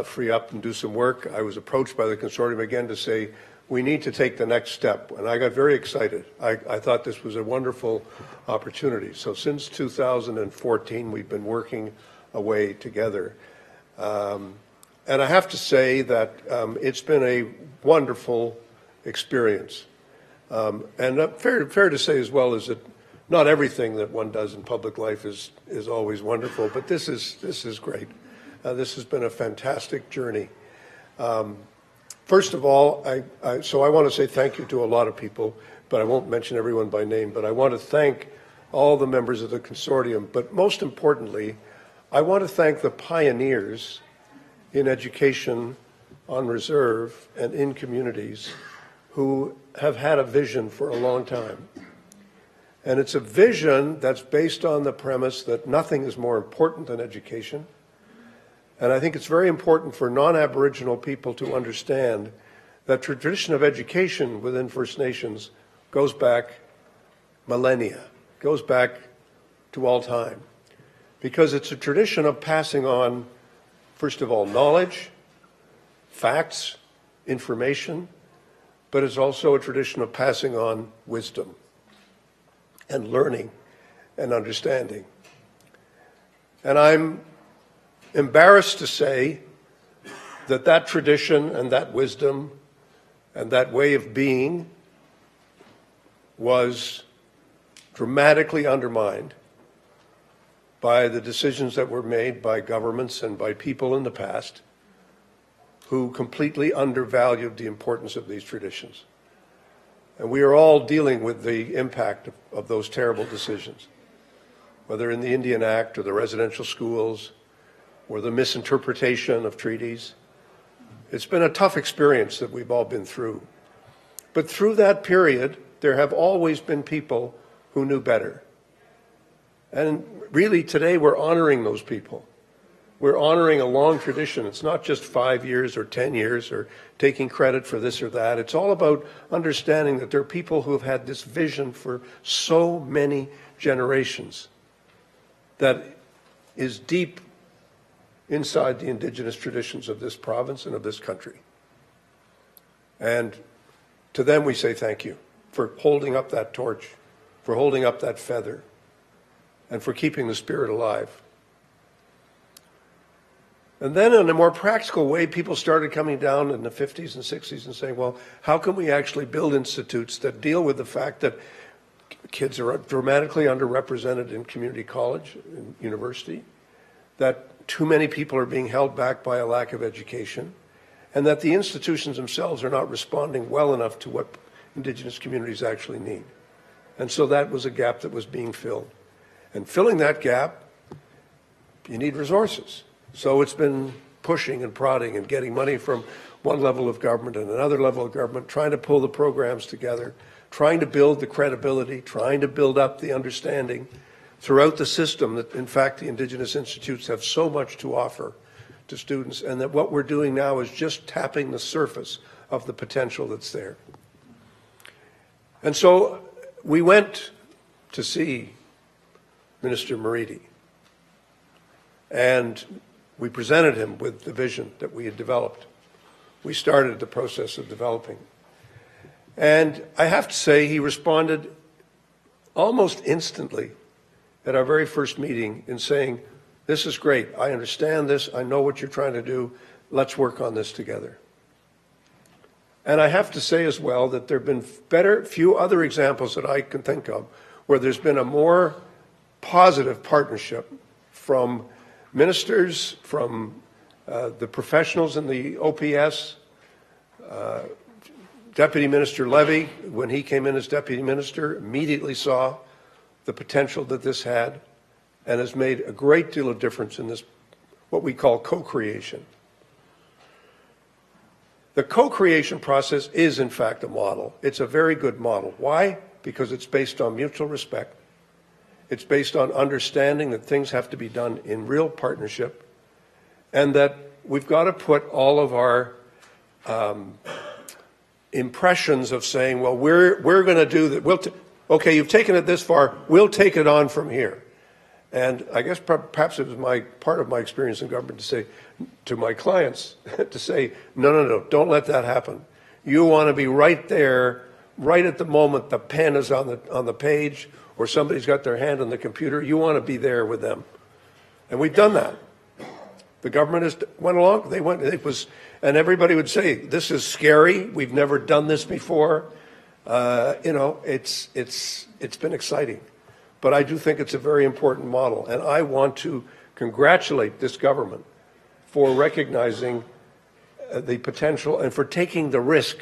free up and do some work, I was approached by the consortium again to say, we need to take the next step. And I got very excited. I thought this was a wonderful opportunity. So since 2014, we've been working away together. And I have to say that it's been a wonderful experience. And fair to say as well is that not everything that one does in public life is always wonderful, but this is great. This has been a fantastic journey. First of all, so I want to say thank you to a lot of people, but I won't mention everyone by name, but I want to thank all the members of the consortium, but most importantly, I want to thank the pioneers in education on reserve and in communities who have had a vision for a long time. And it's a vision that's based on the premise that nothing is more important than education. And I think it's very important for non-Aboriginal people to understand that tradition of education within First Nations goes back millennia, goes back to all time. Because it's a tradition of passing on, first of all, knowledge, facts, information, but it's also a tradition of passing on wisdom and learning and understanding. And I'm embarrassed to say that that tradition and that wisdom and that way of being was dramatically undermined by the decisions that were made by governments and by people in the past who completely undervalued the importance of these traditions. And we are all dealing with the impact of those terrible decisions, whether in the Indian Act or the residential schools or the misinterpretation of treaties. It's been a tough experience that we've all been through. But through that period, there have always been people who knew better. And really today we're honoring those people. We're honoring a long tradition. It's not just 5 years or 10 years or taking credit for this or that. It's all about understanding that there are people who have had this vision for so many generations that is deep inside the Indigenous traditions of this province and of this country. And to them we say thank you for holding up that torch, for holding up that feather, and for keeping the spirit alive. And then in a more practical way, people started coming down in the 50s and 60s and saying, well, how can we actually build institutes that deal with the fact that kids are dramatically underrepresented in community college and university, that too many people are being held back by a lack of education, and that the institutions themselves are not responding well enough to what Indigenous communities actually need. And so that was a gap that was being filled. And filling that gap, you need resources. So it's been pushing and prodding and getting money from one level of government and another level of government, trying to pull the programs together, trying to build the credibility, trying to build up the understanding throughout the system that, in fact, the Indigenous Institutes have so much to offer to students, and that what we're doing now is just tapping the surface of the potential that's there. And so we went to see Minister Moridi, and we presented him with the vision that we had developed. We started the process of developing. And I have to say, he responded almost instantly at our very first meeting in saying, this is great, I understand this, I know what you're trying to do, let's work on this together. And I have to say as well that there have been few other examples that I can think of where there's been a more positive partnership from ministers, from the professionals in the OPS, Deputy Minister Levy, when he came in as Deputy Minister, immediately saw the potential that this had and has made a great deal of difference in this, what we call co-creation. The co-creation process is, in fact, a model. It's a very good model. Why? Because it's based on mutual respect. It's based on understanding that things have to be done in real partnership, and that we've got to put all of our impressions of saying, well, we're going to do that. Okay, you've taken it this far. We'll take it on from here. And I guess perhaps it was part of my experience in government to say to my clients, to say, no, don't let that happen. You want to be right there, right at the moment the pen is on the page, or somebody's got their hand on the computer. You want to be there with them. And we've done that. The government has went along. And everybody would say, this is scary. We've never done this before. It's been exciting. But I do think it's a very important model. And I want to congratulate this government for recognizing the potential and for taking the risk.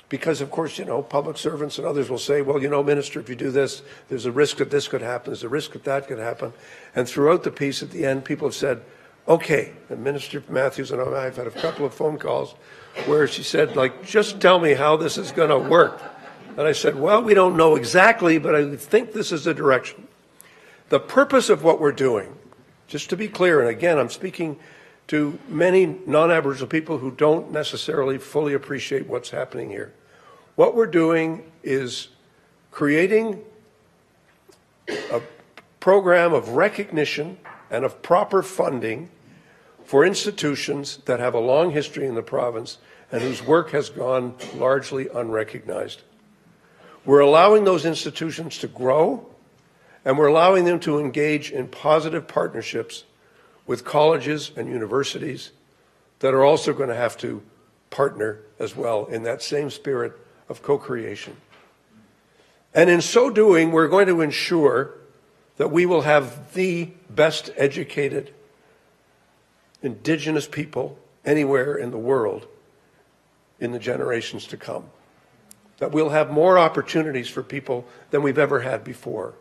Because, of course, public servants and others will say, well, Minister, if you do this, there's a risk that this could happen. There's a risk that that could happen. And throughout the piece, at the end, people have said, okay. And Minister Matthews and I have had a couple of phone calls where she said, just tell me how this is going to work. And I said, well, we don't know exactly, but I think this is the direction. The purpose of what we're doing, just to be clear, and again, I'm speaking to many non-Aboriginal people who don't necessarily fully appreciate what's happening here. What we're doing is creating a program of recognition and of proper funding for institutions that have a long history in the province and whose work has gone largely unrecognized. We're allowing those institutions to grow, and we're allowing them to engage in positive partnerships with colleges and universities that are also going to have to partner as well in that same spirit of co-creation. And in so doing, we're going to ensure that we will have the best educated Indigenous people anywhere in the world in the generations to come. That we'll have more opportunities for people than we've ever had before.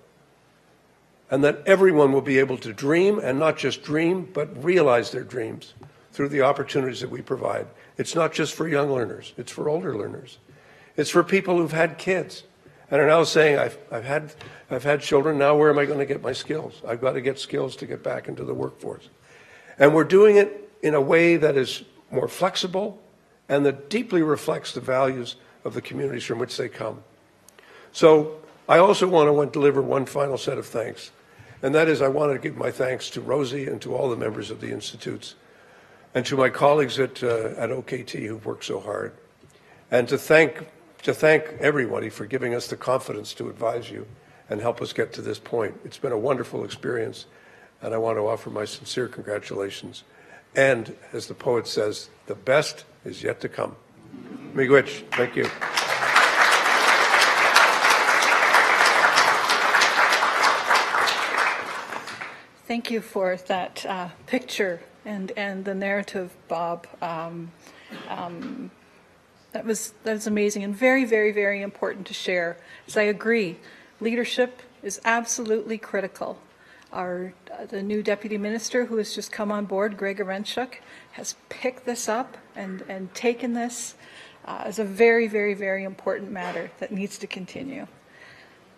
And that everyone will be able to dream, and not just dream, but realize their dreams through the opportunities that we provide. It's not just for young learners, it's for older learners. It's for people who've had kids and are now saying, I've had children, now where am I going to get my skills? I've got to get skills to get back into the workforce. And we're doing it in a way that is more flexible and that deeply reflects the values of the communities from which they come. So I also want to deliver one final set of thanks, and that is I want to give my thanks to Rosie and to all the members of the Institutes and to my colleagues at OKT who've worked so hard, and to thank everybody for giving us the confidence to advise you and help us get to this point. It's been a wonderful experience, and I want to offer my sincere congratulations. And as the poet says, the best is yet to come. Miigwech, thank you. Thank you for that picture and the narrative, Bob. That was amazing and very, very, very important to share. As I agree, leadership is absolutely critical. The new deputy minister who has just come on board, Greg Arenchuk, has picked this up and taken this as a very, very, very important matter that needs to continue.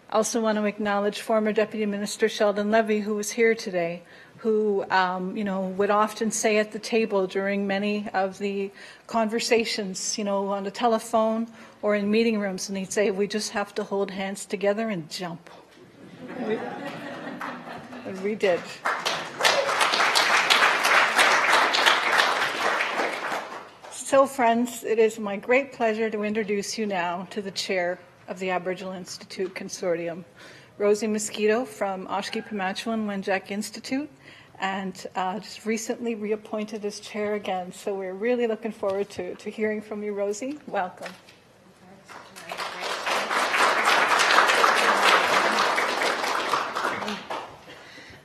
I also want to acknowledge former Deputy Minister Sheldon Levy, who was here today, who would often say at the table during many of the conversations, on the telephone or in meeting rooms, and he'd say, we just have to hold hands together and jump. And we did. So, friends, it is my great pleasure to introduce you now to the chair of the Aboriginal Institute Consortium, Rosie Mosquito from Oshki Pimatuan Wenjack Institute, and just recently reappointed as chair again. So we're really looking forward to hearing from you, Rosie. Welcome.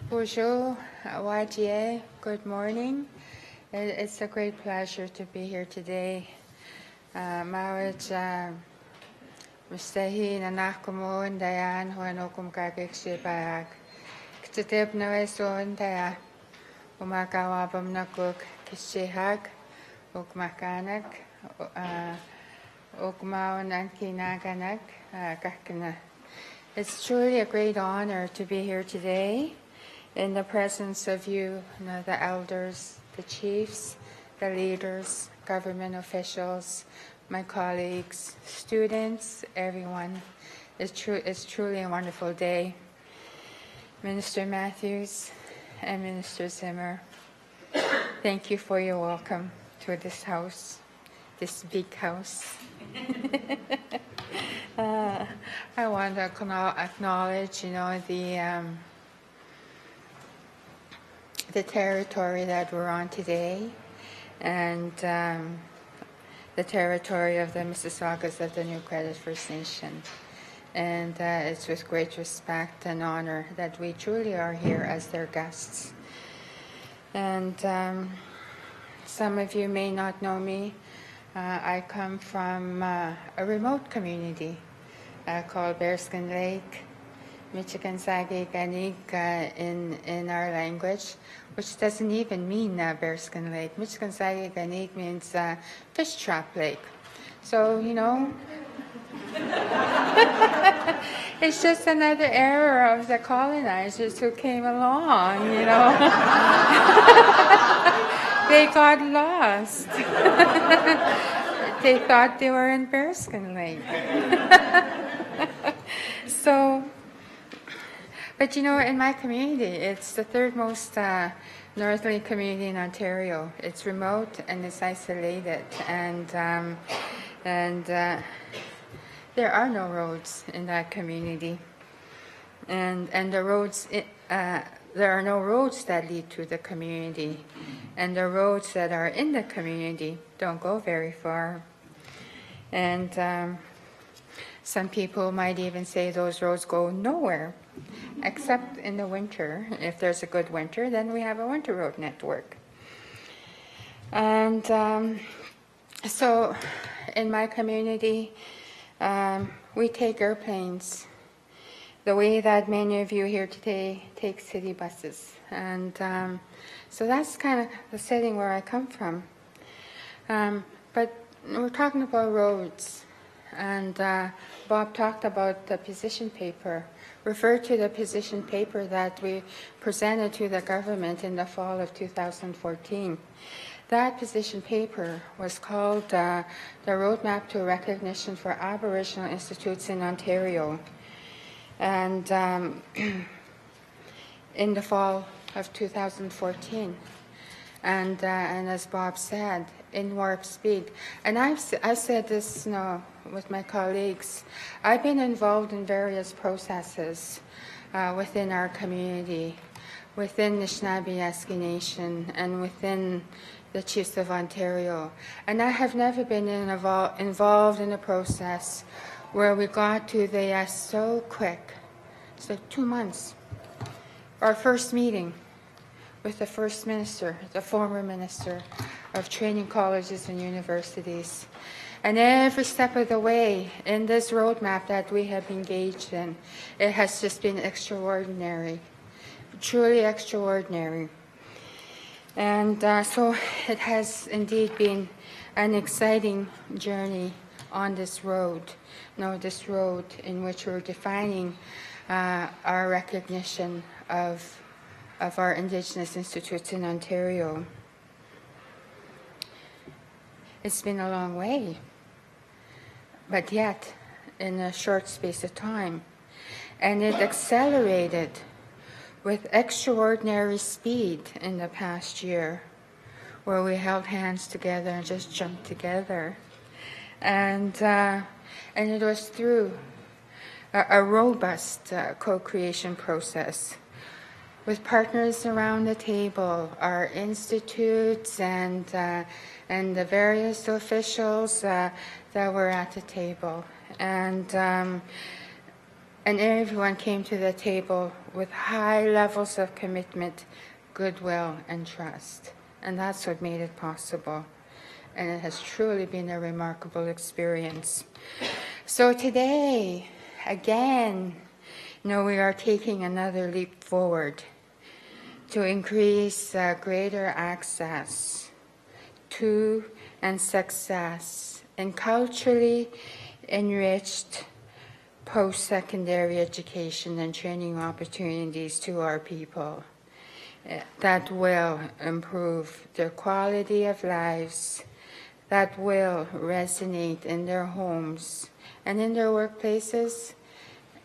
Bonjour, YGA. Good morning. It's a great pleasure to be here today. Mawaj Mustahi na nakumun dayan huanokum kagik shibag. Ktitib na weson daya. Umakawabam na kuk kishihag. Ukmakanak. Ukmaon an kinaganak. Kakana. It's truly a great honor to be here today in the presence of you, the elders, the chiefs, the leaders, government officials, my colleagues, students, everyone. It's truly a wonderful day. Minister Matthews and Minister Zimmer, thank you for your welcome to this house, this big house. I want to acknowledge, the territory that we're on today, and the territory of the Mississaugas of the New Credit First Nation. And it's with great respect and honor that we truly are here as their guests. And some of you may not know me. I come from a remote community called Bearskin Lake, Michigan Sagi Ganig in our language, which doesn't even mean Bearskin Lake. Michigan Sagi Ganig means fish trap lake. So, It's just another era of the colonizers who came along, you know. They got lost. They thought they were in Bearskin Lake. So, but you know, in my community, it's the third most northerly community in Ontario. It's remote and it's isolated, and there are no roads in that community, and the roads there are no roads that lead to the community, and the roads that are in the community don't go very far, and some people might even say those roads go nowhere, except in the winter. If there's a good winter, then we have a winter road network. And so in my community, we take airplanes the way that many of you here today take city buses. And so that's kind of the setting where I come from. But we're talking about roads. And Bob talked about the position paper, referred to the position paper that we presented to the government in the fall of 2014. That position paper was called the Roadmap to Recognition for Aboriginal Institutes in Ontario. And in the fall of 2014. And as Bob said, in warp speed. And I've said this, you know, with my colleagues. I've been involved in various processes within our community, within the Anishinaabe Nation, and within the Chiefs of Ontario. And I have never been involved in a process where we got to the yes so quick. It's like 2 months. Our first meeting with the first minister, the former minister of training colleges and universities. And every step of the way in this roadmap that we have engaged in, it has just been extraordinary, truly extraordinary. And so it has indeed been an exciting journey on this road, this road in which we're defining our recognition of our Indigenous Institutes in Ontario. It's been a long way, but yet in a short space of time. And it accelerated with extraordinary speed in the past year, where we held hands together and just jumped together. And it was through a robust co-creation process with partners around the table, our institutes and the various officials that were at the table. And everyone came to the table with high levels of commitment, goodwill, and trust. And that's what made it possible. And it has truly been a remarkable experience. So today, again, we are taking another leap forward to increase greater access to and success in culturally enriched post-secondary education and training opportunities to our people that will improve their quality of lives, that will resonate in their homes and in their workplaces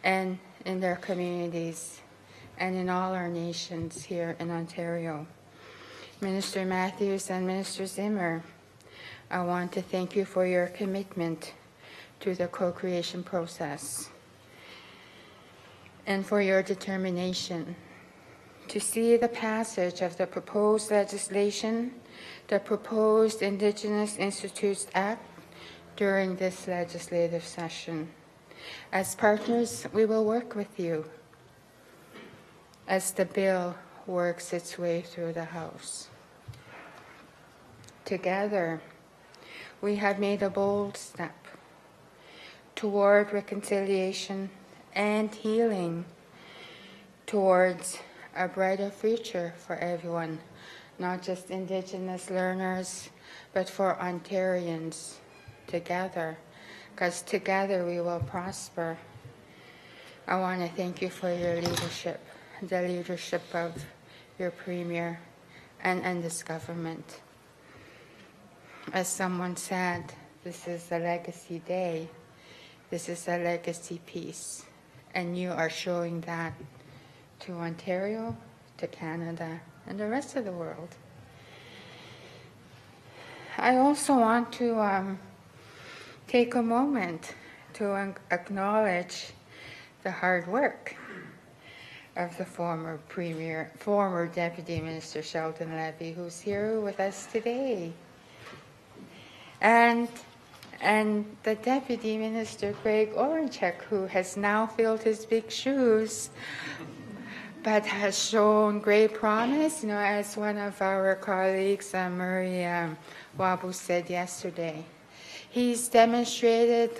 and in their communities and in all our nations here in Ontario. Minister Matthews and Minister Zimmer, I want to thank you for your commitment to the co-creation process and for your determination to see the passage of the proposed legislation, the proposed Indigenous Institutes Act, during this legislative session. As partners, we will work with you as the bill works its way through the House. Together, we have made a bold step toward reconciliation and healing, towards a brighter future for everyone, not just Indigenous learners, but for Ontarians together because together we will prosper. I want to thank you for your leadership, the leadership of your Premier and this government. As someone said, this is a legacy day. This is a legacy piece. And you are showing that to Ontario, to Canada, and the rest of the world. I also want to take a moment to acknowledge the hard work of the former Deputy Minister Sheldon Levy, who's here with us today. And the Deputy Minister Greg Orenchek, who has now filled his big shoes, but has shown great promise, as one of our colleagues, Murray Wabu, said yesterday. He's demonstrated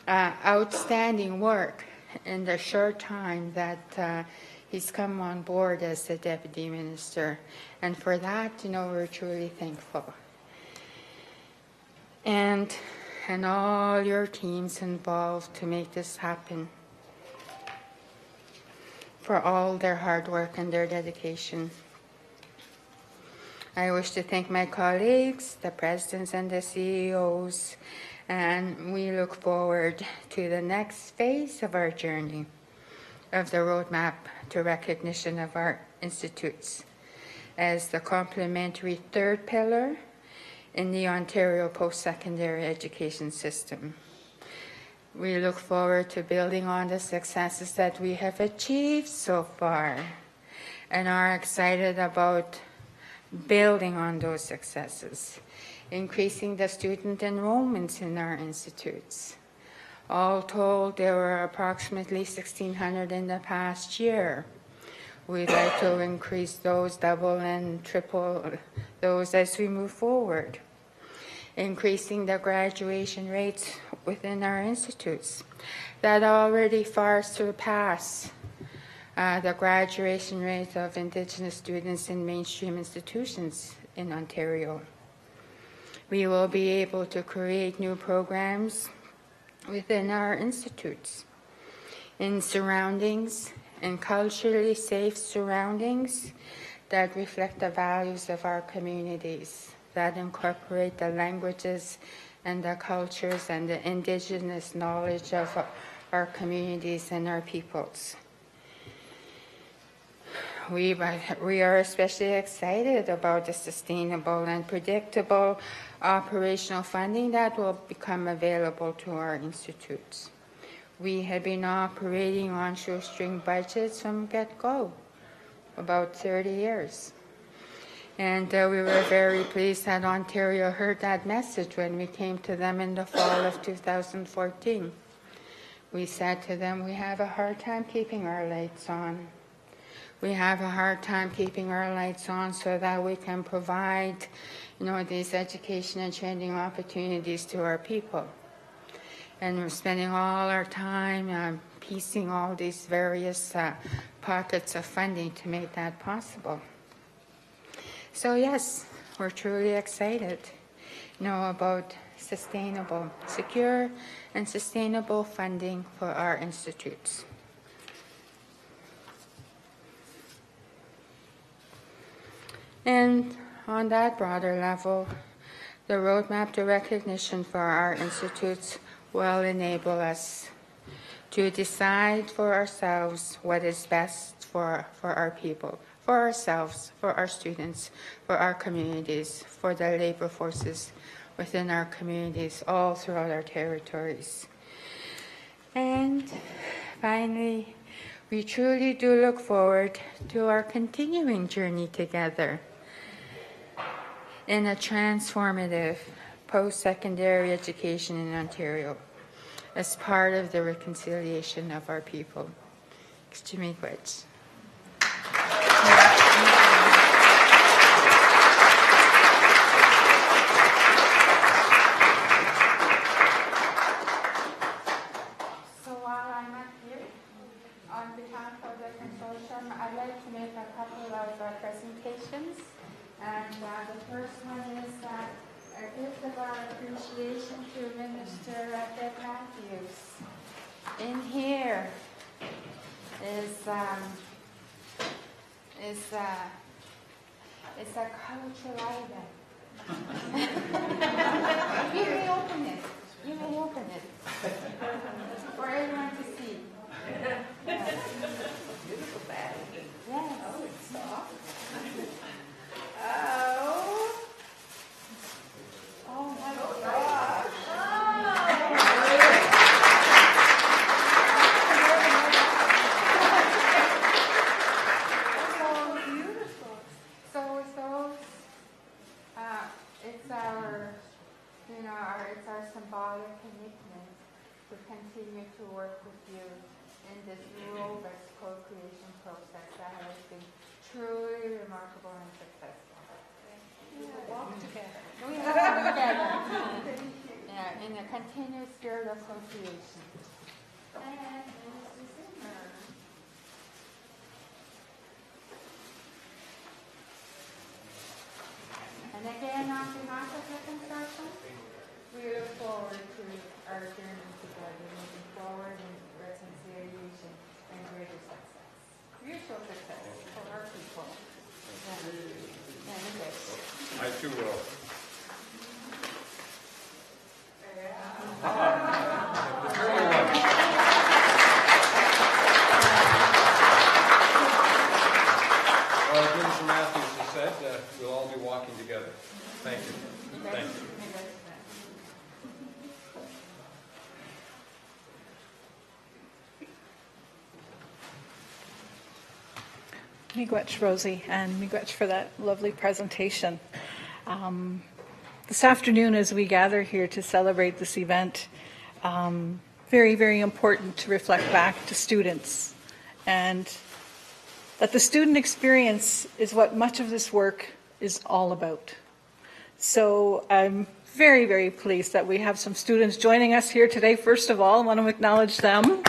outstanding work in the short time that he's come on board as the Deputy Minister. And for that, we're truly thankful. And all your teams involved to make this happen, for all their hard work and their dedication. I wish to thank my colleagues, the presidents and the CEOs, and we look forward to the next phase of our journey of the roadmap to recognition of our institutes as the complementary third pillar in the Ontario post-secondary education system. We look forward to building on the successes that we have achieved so far and are excited about building on those successes, increasing the student enrollments in our institutes. All told, there were approximately 1,600 in the past year. We'd like to increase those, double and triple those as we move forward. Increasing the graduation rates within our institutes that already far surpass the graduation rate of Indigenous students in mainstream institutions in Ontario. We will be able to create new programs within our institutes, in surroundings, in culturally safe surroundings that reflect the values of our communities, that incorporate the languages and the cultures and the Indigenous knowledge of our communities and our peoples. We are especially excited about the sustainable and predictable operational funding that will become available to our institutes. We have been operating on shoestring budgets from get-go, about 30 years. And we were very pleased that Ontario heard that message when we came to them in the fall of 2014. We said to them, we have a hard time keeping our lights on. We have a hard time keeping our lights on so that we can provide, these education and training opportunities to our people. And we're spending all our time piecing all these various pockets of funding to make that possible. So yes, we're truly excited, about sustainable, secure and sustainable funding for our institutes. And on that broader level, the roadmap to recognition for our institutes will enable us to decide for ourselves what is best for our people, for ourselves, for our students, for our communities, for the labor forces within our communities all throughout our territories. And finally, we truly do look forward to our continuing journey together in a transformative post-secondary education in Ontario as part of the reconciliation of our people. Miigwech. So while I'm up here, on behalf of the consortium, I'd like to make a couple of presentations. And the first one is a gift of our appreciation to Minister Deb Matthews. In here is a cultural item. You may open it. You may open it for everyone to see. Yes. Beautiful bag. Yes. Oh, it's soft. Oh my gosh. So beautiful. So it's our, it's our symbolic commitment to continue to work with you in this robust co-creation process that has been truly remarkable and successful. We will walk together. We will walk together. Yeah, in a continuous spirit of association. And Mr. Zimmer. And again, on behalf of the consortium, we look forward to our journey together, moving forward in reconciliation and greater success. Mutual success for our people. And I too will. Well, as Minister Matthews has said, we'll all be walking together. Thank you. Thank you. Miigwech, Rosie, and miigwech for that lovely presentation. This afternoon, as we gather here to celebrate this event, very, very important to reflect back to students, and that the student experience is what much of this work is all about. So I'm very, very pleased that we have some students joining us here today. First of all, I want to acknowledge them.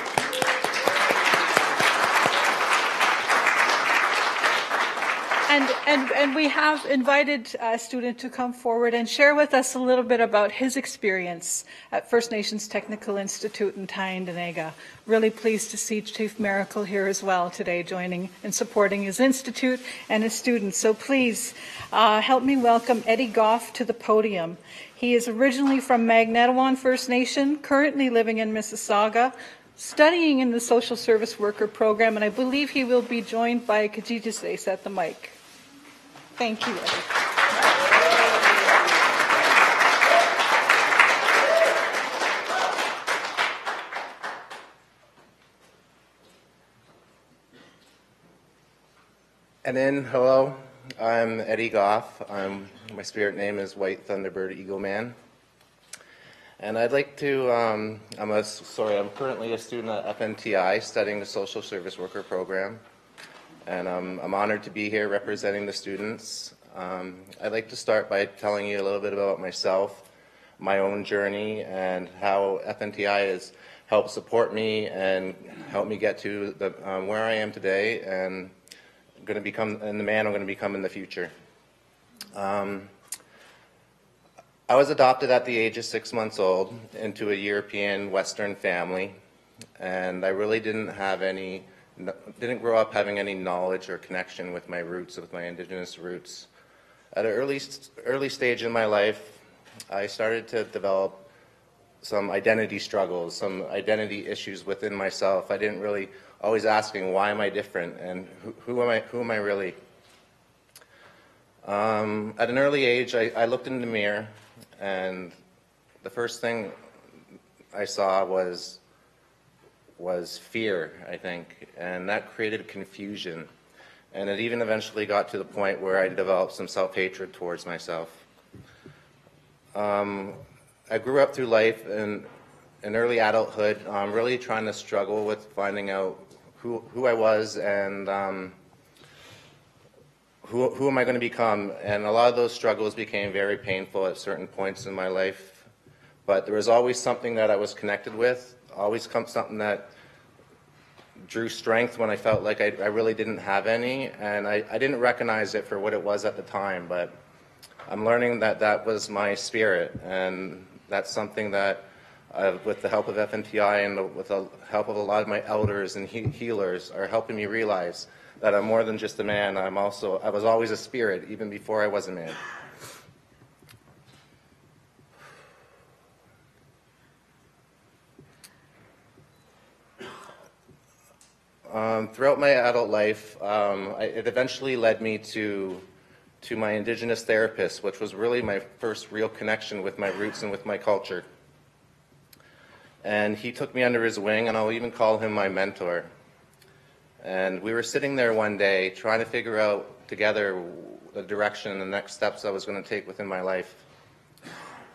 And we have invited a student to come forward and share with us a little bit about his experience at First Nations Technical Institute in Tyendinaga. Really pleased to see Chief Miracle here as well today, joining and supporting his institute and his students. So please help me welcome Eddie Gough to the podium. He is originally from Magnetawan First Nation, currently living in Mississauga, studying in the social service worker program, and I believe he will be joined by Kajijisace at the mic. Thank you, Eddie. And then, hello, I'm Eddie Gough. My spirit name is White Thunderbird Eagle Man. And I'd like to, I'm currently a student at FNTI studying the social service worker program. And I'm honored to be here representing the students. I'd like to start by telling you a little bit about myself, my own journey, and how FNTI has helped support me and help me get to the, where I am today and the man I'm going to become in the future. I was adopted at the age of 6 months old into a European Western family, and I really didn't grow up having any knowledge or connection with my roots, with my Indigenous roots. At an early stage in my life, I started to develop some identity struggles, some identity issues within myself. I didn't really always asking why am I different and who am I really? At an early age, I looked in the mirror, and the first thing I saw was fear, I think, and that created confusion. And it even eventually got to the point where I developed some self-hatred towards myself. I grew up through life in early adulthood, really trying to struggle with finding out who I was and who am I going to become. And a lot of those struggles became very painful at certain points in my life. But there was always something that I was connected with, always something that drew strength when I felt like I really didn't have any, and I didn't recognize it for what it was at the time, but I'm learning that that was my spirit, and that's something that, with the help of FNTI and with the help of a lot of my elders and healers, are helping me realize that I'm more than just a man. I was always a spirit, even before I was a man. Throughout my adult life, it eventually led me to my Indigenous therapist, which was really my first real connection with my roots and with my culture. And he took me under his wing, and I'll even call him my mentor. And we were sitting there one day trying to figure out together the direction and the next steps I was going to take within my life.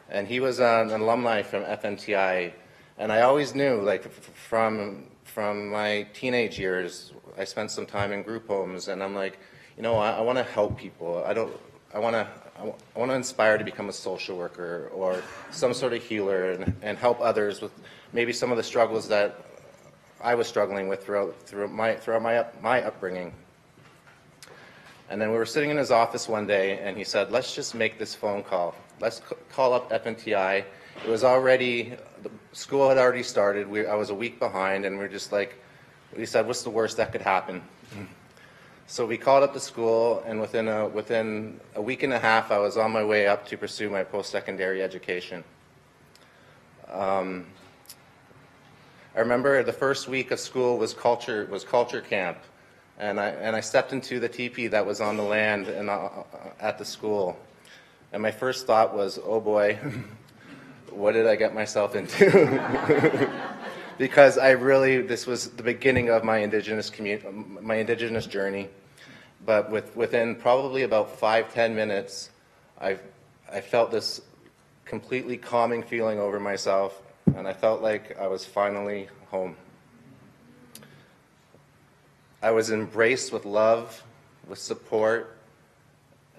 And he was an alumni from FNTI, and I always knew, like, from my teenage years, I spent some time in group homes, and I'm like, you know, I want to help people. I want to inspire to become a social worker or some sort of healer and help others with maybe some of the struggles that I was struggling with throughout my upbringing. And then we were sitting in his office one day, and he said, let's just make this phone call. Let's call up FNTI. It was already, the school had already started. I was a week behind, and we're just like, we said, what's the worst that could happen? So we called up the school, and within a week and a half, I was on my way up to pursue my post-secondary education. I remember the first week of school was culture camp, and I stepped into the teepee that was on the land and at the school, and my first thought was, oh boy, what did I get myself into? Because this was the beginning of my Indigenous journey. But within probably about 5-10 minutes, I felt this completely calming feeling over myself, and I felt like I was finally home. I was embraced with love, with support,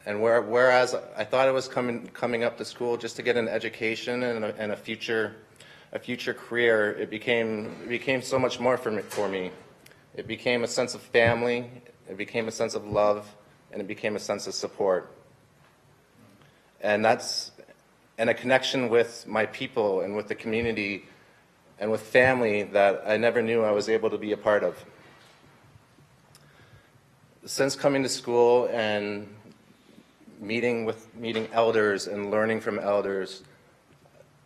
and whereas I thought I was coming up to school just to get an education and a future career, it became so much more for me. It became a sense of family, it became a sense of love, and it became a sense of support. And a connection with my people and with the community and with family that I never knew I was able to be a part of. Since coming to school and meeting elders and learning from elders,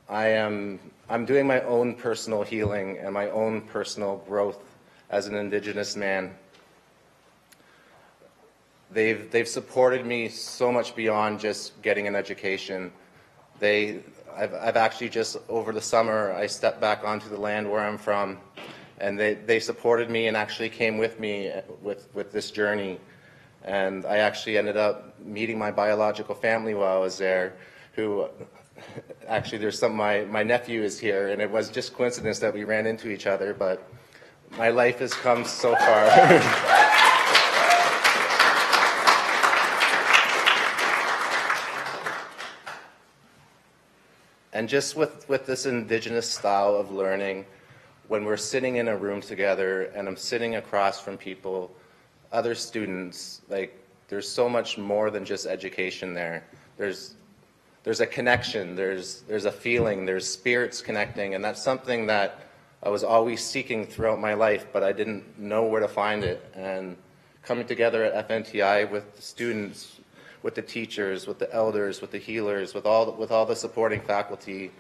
I'm doing my own personal healing and my own personal growth as an Indigenous man. They've supported me so much beyond just getting an education. I've actually just over the summer I stepped back onto the land where I'm from, and they supported me and actually came with me with this journey. And I actually ended up meeting my biological family while I was there, who actually my nephew is here, and it was just coincidence that we ran into each other, but my life has come so far. And just with this Indigenous style of learning, when we're sitting in a room together and I'm sitting across from people, other students, like, there's so much more than just education there. There's a connection, there's a feeling, there's spirits connecting, and that's something that I was always seeking throughout my life, but I didn't know where to find it. And coming together at FNTI with the students, with the teachers, with the elders, with the healers, with all the supporting faculty,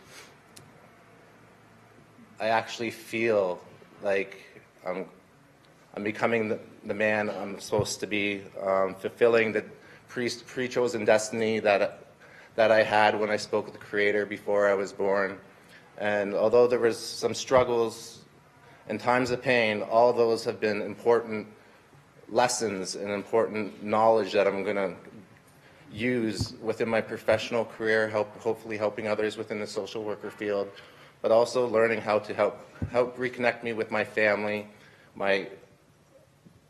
I actually feel like I'm becoming the man I'm supposed to be, fulfilling the pre-chosen destiny that I had when I spoke with the Creator before I was born. And although there was some struggles and times of pain, all those have been important lessons and important knowledge that I'm going to use within my professional career, hopefully helping others within the social worker field, but also learning how to help reconnect me with my family, my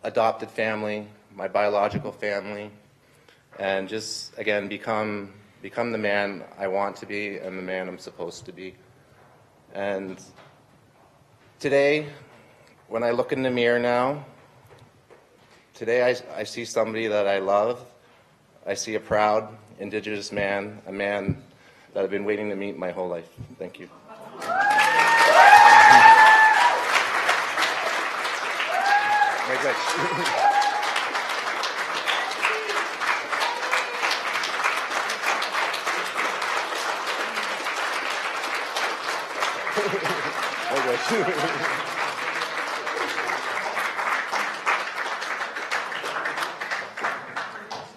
adopted family, my biological family, and just, again, become the man I want to be and the man I'm supposed to be. And today, when I look in the mirror now, today I see somebody that I love. I see a proud Indigenous man, a man that I've been waiting to meet my whole life. Thank you.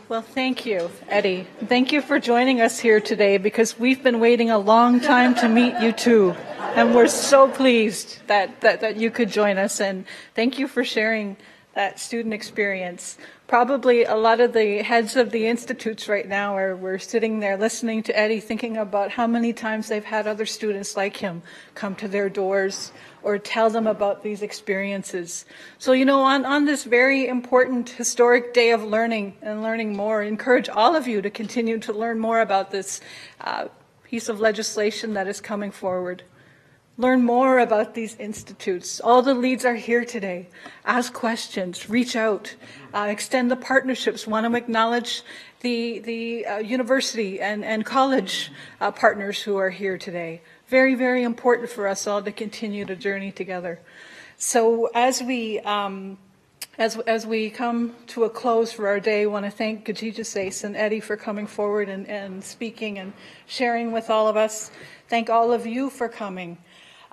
Well, thank you, Eddie. Thank you for joining us here today, because we've been waiting a long time to meet you too. And we're so pleased that you could join us. And thank you for sharing that student experience. Probably a lot of the heads of the institutes right now we're sitting there listening to Eddie, thinking about how many times they've had other students like him come to their doors or tell them about these experiences. So, you know, on this very important historic day of learning and learning more, I encourage all of you to continue to learn more about this piece of legislation that is coming forward. Learn more about these institutes. All the leads are here today. Ask questions, reach out, extend the partnerships. Want to acknowledge the university and college partners who are here today. Very, very important for us all to continue the journey together. So as we come to a close for our day, I want to thank Gajija Sace and Eddie for coming forward and speaking and sharing with all of us. Thank all of you for coming.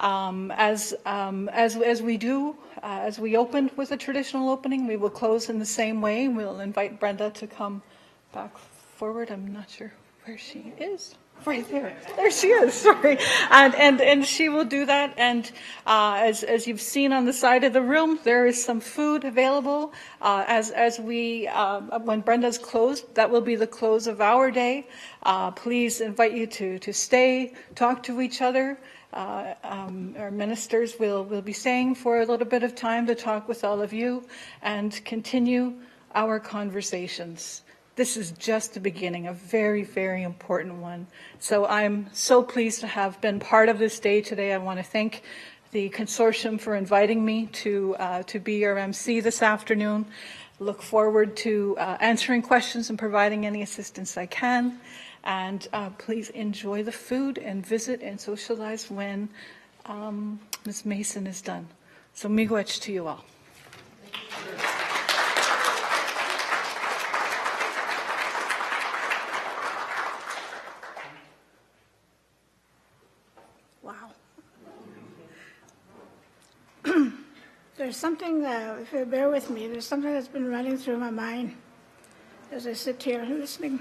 As we opened with a traditional opening, we will close in the same way. We'll invite Brenda to come back forward. I'm not sure where she is. Right there. There she is. Sorry. And she will do that. And as you've seen on the side of the room, there is some food available. When Brenda's closed, that will be the close of our day. Please invite you to stay, talk to each other. Our ministers will be staying for a little bit of time to talk with all of you and continue our conversations. This is just the beginning, a very, very important one. So I'm so pleased to have been part of this day today. I want to thank the consortium for inviting me to be your MC this afternoon. Look forward to answering questions and providing any assistance I can. And please enjoy the food and visit and socialize when Ms. Mason is done. So miigwech to you all. Wow. There's something, if you bear with me, there's something that's been running through my mind as I sit here listening.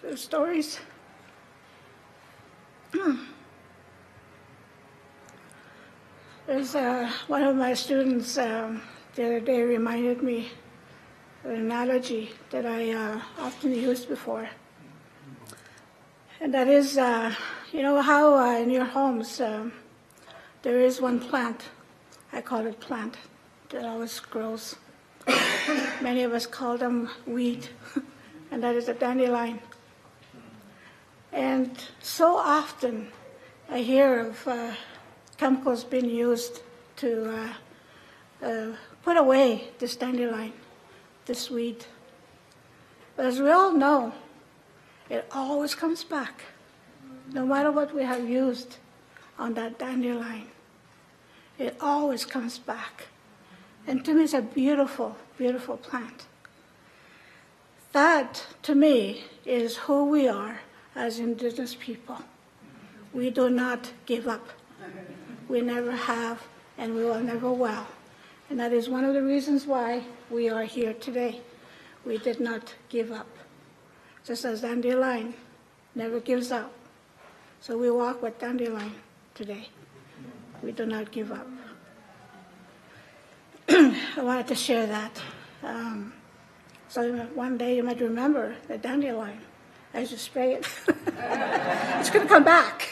There's stories. There's one of my students the other day reminded me of an analogy that I often used before. And that is, you know how in your homes there is one plant, I call it plant, that always grows. Many of us call them weed, and that is a dandelion. And so often I hear of chemicals being used to put away this dandelion, this weed. But as we all know, it always comes back, no matter what we have used on that dandelion. It always comes back. And to me, it's a beautiful, beautiful plant. That, to me, is who we are as Indigenous people. We do not give up. We never have, and we will never will. And that is one of the reasons why we are here today. We did not give up. Just as dandelion never gives up. So we walk with dandelion today. We do not give up. I wanted to share that. So one day you might remember the dandelion as you spray it. It's going to come back.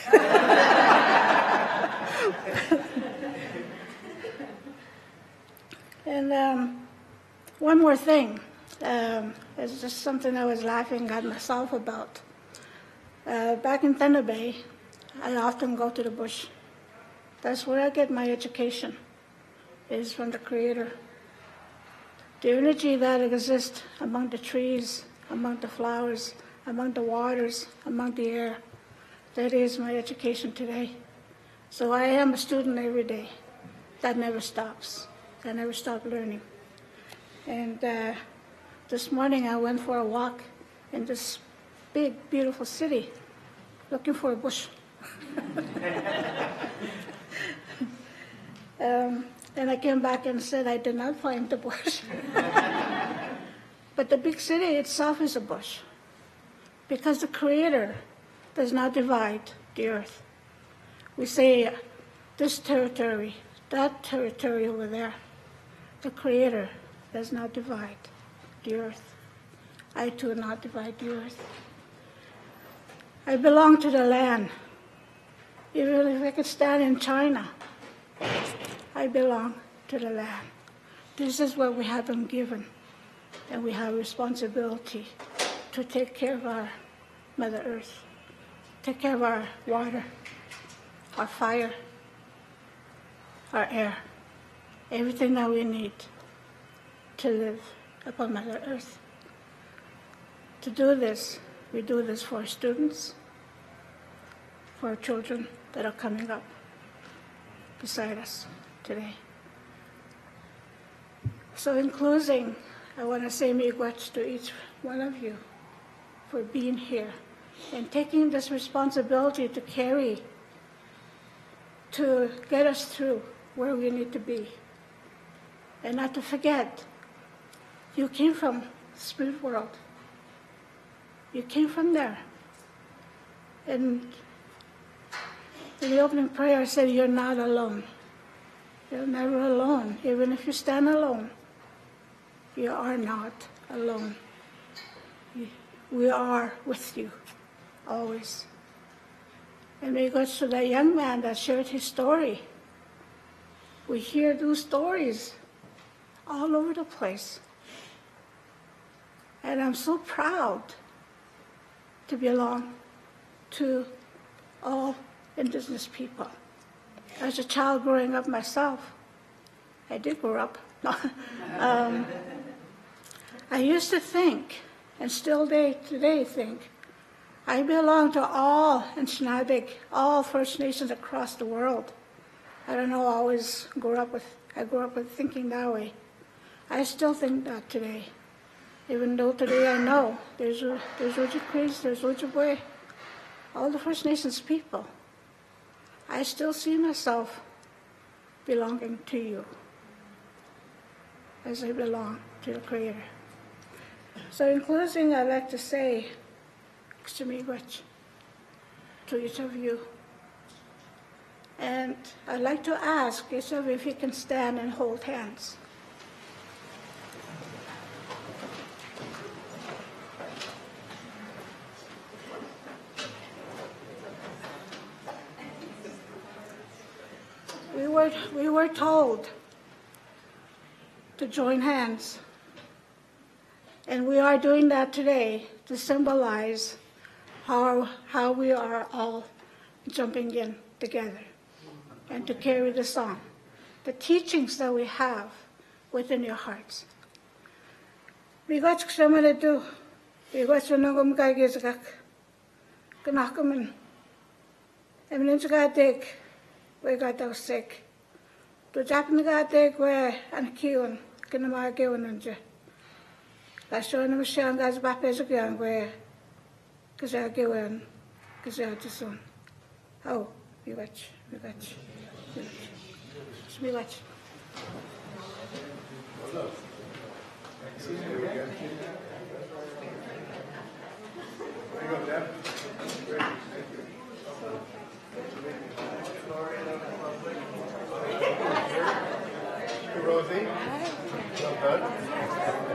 And one more thing. It's just something I was laughing at myself about. Back in Thunder Bay, I often go to the bush. That's where I get my education, is from the Creator. the energy that exists among the trees, among the flowers, among the waters, among the air. That is my education today. So I am a student every day. That never stops. I never stop learning. And this morning I went for a walk in this big, beautiful city, looking for a bush. And I came back and said I did not find the bush. But the big city itself is a bush, because the Creator does not divide the earth. We say this territory, that territory over there. The Creator does not divide the earth. I too not divide the earth. I belong to the land. Even if I could stand in China, I belong to the land. This is what we have been given, and we have responsibility to take care of our Mother Earth, take care of our water, our fire, our air, everything that we need to live upon Mother Earth. To do this, we do this for our students, for our children that are coming up beside us today. So in closing, I want to say miigwech to each one of you for being here and taking this responsibility to carry, to get us through where we need to be. And not to forget, you came from the spirit world. You came from there. And in the opening prayer, I said, you're not alone. You're never alone. Even if you stand alone, you are not alone. We are with you, always. And we got to that young man that shared his story. We hear those stories all over the place. And I'm so proud to belong to all Indigenous people. As a child growing up myself, I did grow up. I used to think, and still today think, I belong to all Anishinaabe, all First Nations across the world. I don't know, I grew up with thinking that way. I still think that today. Even though today I know there's Ojibwe, there's Ojibwe, all the First Nations people. I still see myself belonging to you as I belong to the Creator. So in closing, I'd like to say miigwech to each of you. And I'd like to ask each of you if you can stand and hold hands. We were told to join hands, and we are doing that today to symbolize how we are all jumping in together and to carry the song, the teachings that we have within your hearts. Miigwech k'shamanadu, miigwech nungum kaigizgak, k'nakaman, emninchgadik, we got those sick. To Japanagadik, where and kiun, Kinamagiwananja. Lashonamashangas Bapezgan, where Kazagiwan, Kazajison. Oh, we watch. We watch. Rosie, well done.